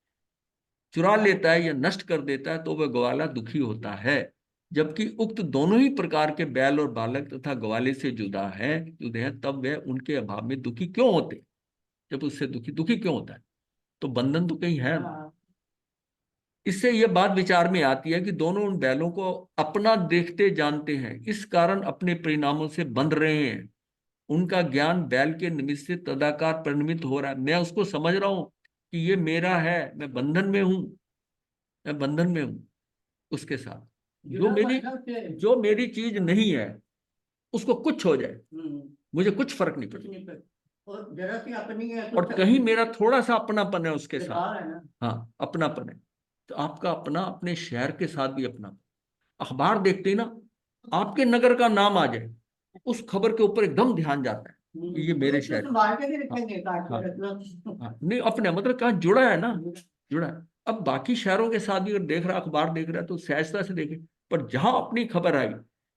चुरा लेता है या नष्ट कर देता है तो वह ग्वाला दुखी होता है। जबकि उक्त दोनों ही प्रकार के बैल और बालक तथा ग्वाले से जुदा है, जुदे हैं, तब वह उनके अभाव में दुखी क्यों होते? जब उससे दुखी दुखी क्यों होता है? तो बंधन तो कहीं है ना। इससे यह बात विचार में आती है कि दोनों उन बैलों को अपना देखते जानते हैं, इस कारण अपने परिणामों से बंध रहे हैं। उनका ज्ञान बैल के निमित्त से तदाकार परिणमित हो रहा है। मैं उसको समझ रहा हूं कि ये मेरा है, मैं बंधन में हूं, मैं बंधन में हूं उसके साथ। जो मेरी चीज नहीं है उसको कुछ हो जाए, मुझे कुछ फर्क नहीं पड़ता। और जरा सी अपनी है तो और कहीं मेरा थोड़ा सा अपनापन है उसके बेकार साथ। है ना। हाँ, अपनापन है। तो आपका अपना अपने शहर के साथ भी अपना। अखबार देखते ही ना, आपके नगर का नाम आ जाए, उस खबर के ऊपर एकदम ध्यान जाता है कि ये मेरे तो शहर। संभाल के भी हाँ, रखेंगे, काट हाँ, के रखना। हाँ, नहीं अपने मतलब कहाँ जुड़ा है ना, जुड़ा है। अब बाकी शहरों के साथ भी अगर देख रहा, अखबार देख रहा है तो सहजता से देखे। पर जहां अपनी खबर आई,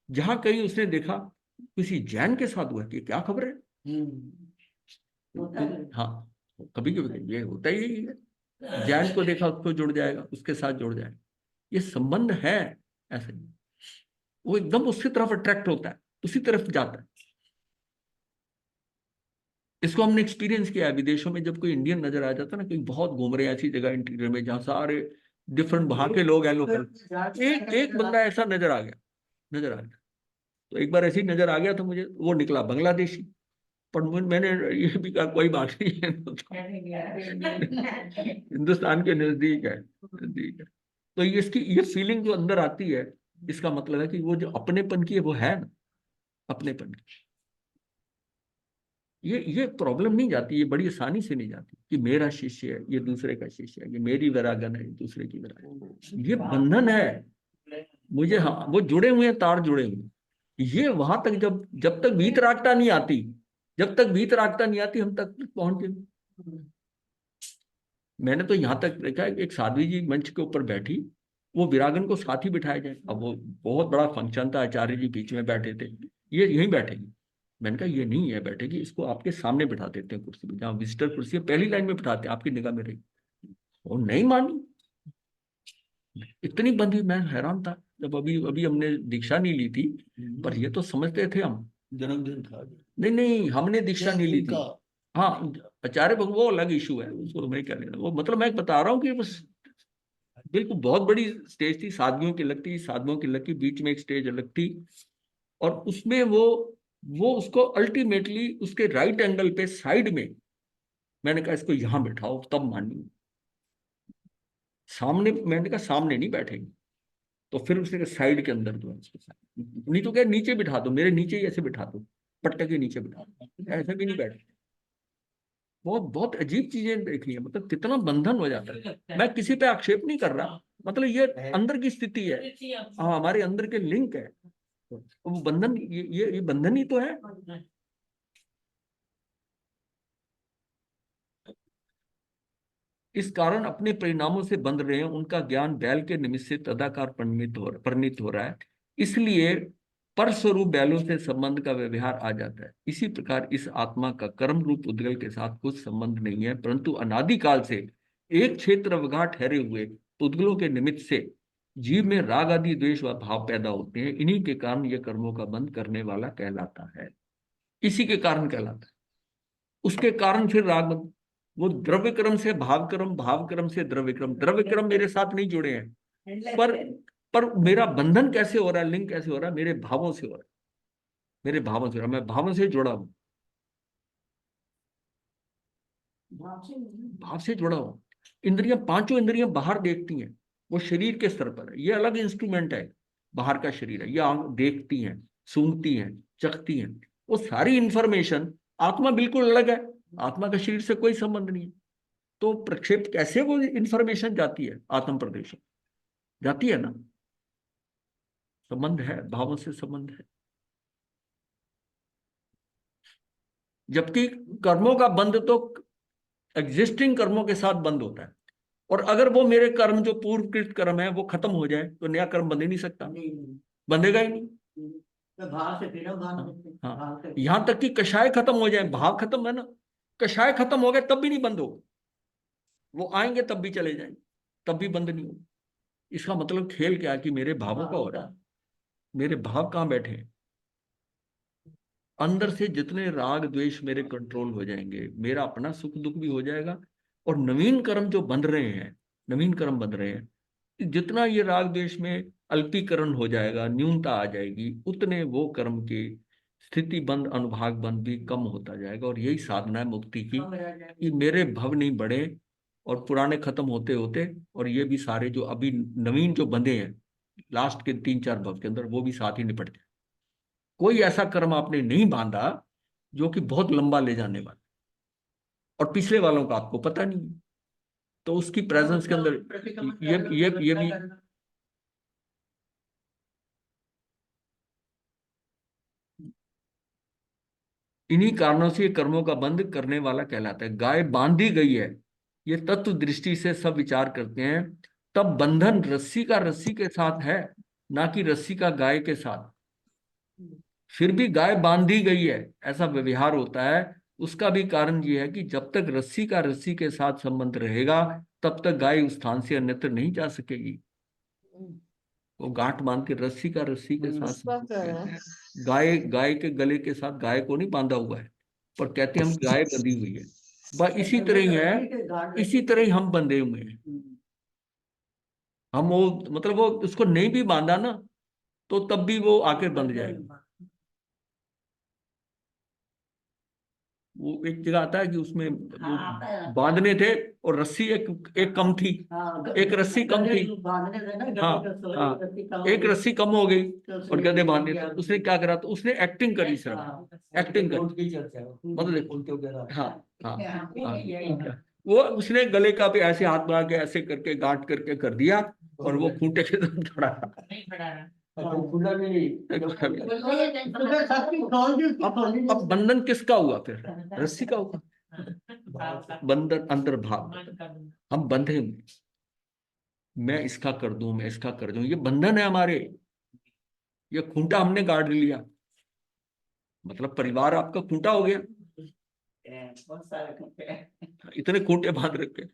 जहां कहीं उसने देखा किसी जैन के साथ हुआ कि क्या खबर है, होता है। हाँ, कभी कभी ये होता ही है। जैन को देखा उसको जुड़ जाएगा, उसके साथ जुड़ जाएगा, ये संबंध है। ऐसे नहीं, वो एकदम उसकी तरफ अट्रैक्ट होता है, उसी तरफ जाता है। इसको हमने एक्सपीरियंस किया है विदेशों में। जब कोई इंडियन नजर आ जाता है ना, कहीं बहुत घूम रहे हैं ऐसी जगह इंटीरियर में जहाँ सारे डिफरेंट वहां के लोग हैं, लोकल, एक एक बंदा ऐसा नजर आ गया, नजर आ गया। तो एक बार ऐसे ही नजर आ गया तो मुझे वो निकला बांग्लादेशी। पर मैंने ये भी कहा कोई बात नहीं है, हिंदुस्तान के नजदीक है, नजदीक है। तो ये इसकी ये फीलिंग जो अंदर आती है, इसका मतलब है कि वो जो अपनेपन की है वो है ना, अपनेपन की। ये प्रॉब्लम नहीं जाती, ये बड़ी आसानी से नहीं जाती कि मेरा शिष्य है, ये दूसरे का शिष्य है, ये मेरी वैरागन है, ये दूसरे की वैरागन। ये बंधन है। मुझे, हाँ, वो जुड़े हुए हैं, तार जुड़े हुए हैं। ये वहां तक जब तक वीतरागता नहीं आती, जब तक वीतरागता नहीं आती हम तक पहुंचे। मैंने तो यहां तक देखा है कि एक साध्वी जी मंच के ऊपर बैठी, वो विरागन को साथ ही बिठाया जाए। अब वो बहुत बड़ा फंक्शन था, आचार्य जी बीच में बैठे थे, ये यहीं बैठेगी। मैंने कहा ये नहीं है बैठेगी, इसको आपके सामने बिठा देते हैं कुर्सी पे, जहाँ विजिटर कुर्सी है पहली लाइन में बिठाते हैं, आपकी निगाह में रही। वो नहीं मानी, इतनी बंधी। मैं हैरान था जब अभी अभी हमने दीक्षा नहीं ली थी, पर ये तो समझते थे हम। जन्मदिन था। नहीं नहीं, हमने दीक्षा नहीं ली थी। उनका हाँ, आचार्य भगत वो अलग इशू है, उसको तो मैं क्या लेना। वो मतलब मैं बता रहा हूँ कि बस बिल्कुल बहुत बड़ी स्टेज थी, साधुओं की अलग थी, साधुओं की अलग थी, बीच में एक स्टेज अलग थी। और उसमें वो उसको अल्टीमेटली उसके राइट एंगल पे साइड में, मैंने कहा इसको यहां बैठाओ तब मानी। सामने, मैंने कहा सामने नहीं बैठेगी। तो फिर उसने कहा साइड के अंदर दो इसके साथ, नहीं तो क्या नीचे बिठा दो, मेरे नीचे ही ऐसे बिठा दो, पट्टे के नीचे बिठा दो, ऐसे भी नहीं बैठे। बहुत बहुत अजीब चीजें देखी है, मतलब कितना बंधन हो जाता है। मैं किसी पे आक्षेप नहीं कर रहा, मतलब ये अंदर की स्थिति है। हाँ, हमारे अंदर के लिंक है, वो बंधन, ये बंधन ही तो है। इस कारण अपने परिणामों से बंध रहे हैं, उनका ज्ञान बैल के निमित्त से तदाकार परिणित हो रहा है। इसलिए परस्वरूप बैलों से संबंध का व्यवहार आ जाता है। इसी प्रकार इस आत्मा का कर्म रूप उद्गल के साथ कुछ संबंध नहीं है, परंतु अनादिकाल से एक क्षेत्र अवगाह ठहरे हुए उद्गलों के निमित्त से जीव में राग आदि द्वेष व भाव पैदा होते हैं। इन्हीं के कारण यह कर्मों का बंध करने वाला कहलाता है। इसी के कारण कहलाता है। उसके कारण फिर राग बंध, वो द्रव्य क्रम से भाव क्रम, भाव क्रम से द्रव्य क्रम, द्रव्य क्रम मेरे साथ नहीं जुड़े हैं, पर मेरा बंधन कैसे हो रहा है, लिंक कैसे हो रहा है, मेरे भावों से हो रहा है, मेरे भावों से हो रहा है, मैं भावों से जुड़ा हूं, भाव से जुड़ा हूं। इंद्रियां, पांचों इंद्रियां बाहर देखती हैं, वो शरीर के स्तर पर है, ये अलग इंस्ट्रूमेंट है, बाहर का शरीर है, ये आंख देखती हैं, सूंघती हैं, चखती हैं, वो सारी इंफॉर्मेशन। आत्मा बिल्कुल अलग है, आत्मा का शरीर से कोई संबंध नहीं है। तो प्रक्षेप कैसे वो इंफॉर्मेशन जाती है, आत्म प्रदेश जाती है ना, संबंध है, भावों से संबंध है। जबकि कर्मों का बंध तो एग्जिस्टिंग कर्मों के साथ बंद होता है, और अगर वो मेरे कर्म जो पूर्वकृत कर्म है वो खत्म हो जाए तो नया कर्म बंध ही नहीं सकता, बंधेगा ही नहीं। तो भाव से फिर हम बांध देते हैं, हाँ, भाव से यहां तक कि कषाय खत्म हो जाए, भाव खत्म है ना, कषाय खत्म हो गए तब भी नहीं बंद होगा, वो आएंगे तब भी चले जाएंगे, तब भी बंद नहीं होगा। इसका मतलब खेल क्या है कि मेरे भावों का हो रहा है, मेरे भाव कहाँ बैठे हैं, अंदर से जितने राग द्वेष मेरे कंट्रोल हो जाएंगे, मेरा अपना सुख दुख भी हो जाएगा, और नवीन कर्म जो बन रहे हैं, नवीन कर्म बन रहे हैं, जितना ये राग द्वेष में अल्पीकरण हो जाएगा, न्यूनता आ जाएगी, उतने वो कर्म के स्थिति बंद, अनुभाग बंद भी कम होता जाएगा। और यही साधना है मुक्ति की, कम रह जाएंगे। कि मेरे भव नहीं बढ़े और पुराने खत्म होते होते, और ये भी सारे जो अभी नवीन जो बंधे हैं लास्ट के 3-4 भव के अंदर, वो भी साथ ही निपट जाए। कोई ऐसा कर्म आपने नहीं बांधा जो कि बहुत लंबा ले जाने वाला, और पिछले वालों का आपको पता नहीं है, तो उसकी प्रेजेंस के अंदर ये भी इन्हीं कारणों से ये कर्मों का बंध करने वाला कहलाता है। गाय बांधी गई है, ये तत्व दृष्टि से सब विचार करते हैं, तब बंधन रस्सी का रस्सी के साथ है, ना कि रस्सी का गाय के साथ। फिर भी गाय बांधी गई है, ऐसा व्यवहार होता है। उसका भी कारण ये है कि जब तक रस्सी का रस्सी के साथ संबंध रहेगा, तब तक गाय उस स्थान से अन्यत्र नहीं जा सकेगी। वो गांठ बांध के रस्सी का रस्सी के साथ, गाय गाय के गले के साथ गाय को नहीं बांधा हुआ है, पर कहते हैं हम गाय बंधी हुई है। बस इसी तरह ही है, इसी तरह ही हम बंधे हुए हैं। हम वो, मतलब वो उसको नहीं भी बांधा ना, तो तब भी वो आके बंध जाएगा। वो एक जगह आता है कि उसमें वो बांधने थे और रस्सी एक एक कम थी, एक रस्सी कम थी, हाँ हाँ, एक रस्सी कम हो गई और गधे बांधने थे। उसने क्या करा, तो उसने एक्टिंग करी, सिर्फ एक्टिंग करी, मतलब हाँ हाँ हाँ, वो उसने गले का भी ऐसे हाथ बना के ऐसे करके गांठ करके कर दिया, और वो खूंटे के साथ खड़ा रहा। नहीं खड़ा रहा। अब बंधन किसका हुआ फिर, रस्सी का हुआ, बंधन अंतर्भाव, हम बंधे हुए, मैं इसका कर दूं, मैं इसका कर दूं, ये बंधन है हमारे, ये खूंटा हमने गाड़ लिया, मतलब परिवार आपका खूंटा हो गया, इतने खूंटे बांध रखे,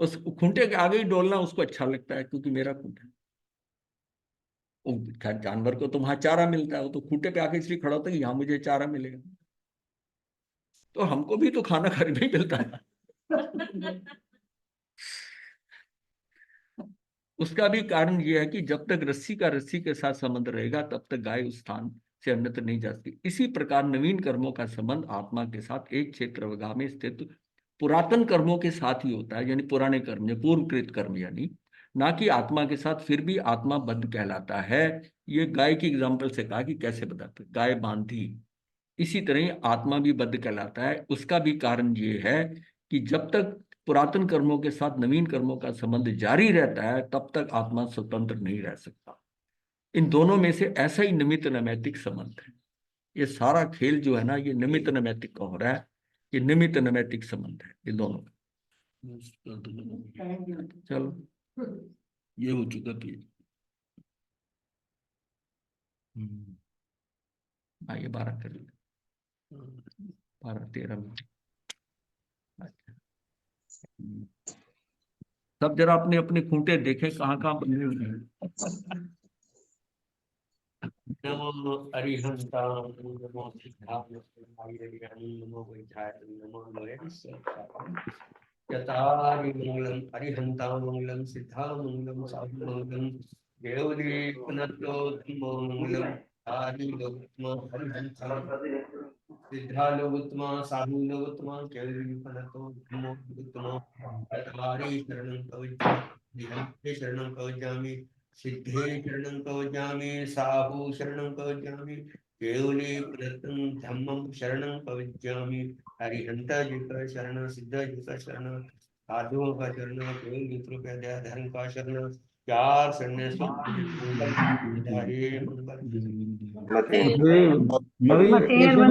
उस खूंटे के आगे ही डोलना उसको अच्छा लगता है, क्योंकि मेरा खूंटा है। जानवर को तो वहां चारा मिलता है, वो तो खूंटे पे आके इसलिए खड़ा होता है कि यहाँ मुझे चारा मिलेगा, तो हमको भी तो खाना घर में ही मिलता है। उसका भी कारण यह है कि जब तक रस्सी का रस्सी के साथ संबंध रहेगा, तब तक गाय उस स्थान से अन्यत्र नहीं जा सकती। इसी प्रकार नवीन कर्मों का संबंध आत्मा के साथ एक क्षेत्र अवगाह में स्थित पुरातन कर्मों के साथ ही होता है, यानी पुराने कर्म, पूर्वकृत कर्म, यानी ना कि आत्मा के साथ। फिर भी आत्मा बद्ध कहलाता है। ये गाय की एग्जाम्पल से कहा कि कैसे बताते, गाय बांधी, इसी तरह ही आत्मा भी बद्ध कहलाता है। उसका भी कारण ये है कि जब तक पुरातन कर्मों के साथ नवीन कर्मों का संबंध जारी रहता है, तब तक आत्मा स्वतंत्र नहीं रह सकता। इन दोनों में से ऐसा ही निमित्त नैमित्तिक संबंध है। ये सारा खेल जो है ना, ये निमित्त नैमित्तिक का हो रहा है, ये निमित्त नैमित्तिक संबंध है ये दोनों का। चलो, ये हो चुका पेज। हाँ ये 12 कर लीजिए, 12-13 में। अच्छा। सब जरा अपने अपने खूंटे देखें कहाँ कहाँ बने हुए हैं। नमो अरिहंतां नमो सिद्धाय नमो वैद्याय नमो लोयसाय यतारि मंगलम अरिहंतां मंगलम सिद्धा मंगलम साधु मंगलम देवली पुनतो धम्मो मंगलम आदि लोकत्मा अरिहंतां सिद्धा लोकत्मा साधु लोकत्मा केवली पुनतो धम्मो लोकत्मा यतारि शरणं कवचामि हरिहंते शरणं कवचामि सिद्धे शरणं कवचामि साहु शरणं कवचामि केवली प्रतम धम्मं शरणं कवचामि हरिहंत जी का शरण सिद्ध जी का शरण साधुओं का शरण केवल मित्रों का दया धर्म का शरण चार शरण मंगल नवीन कैसे में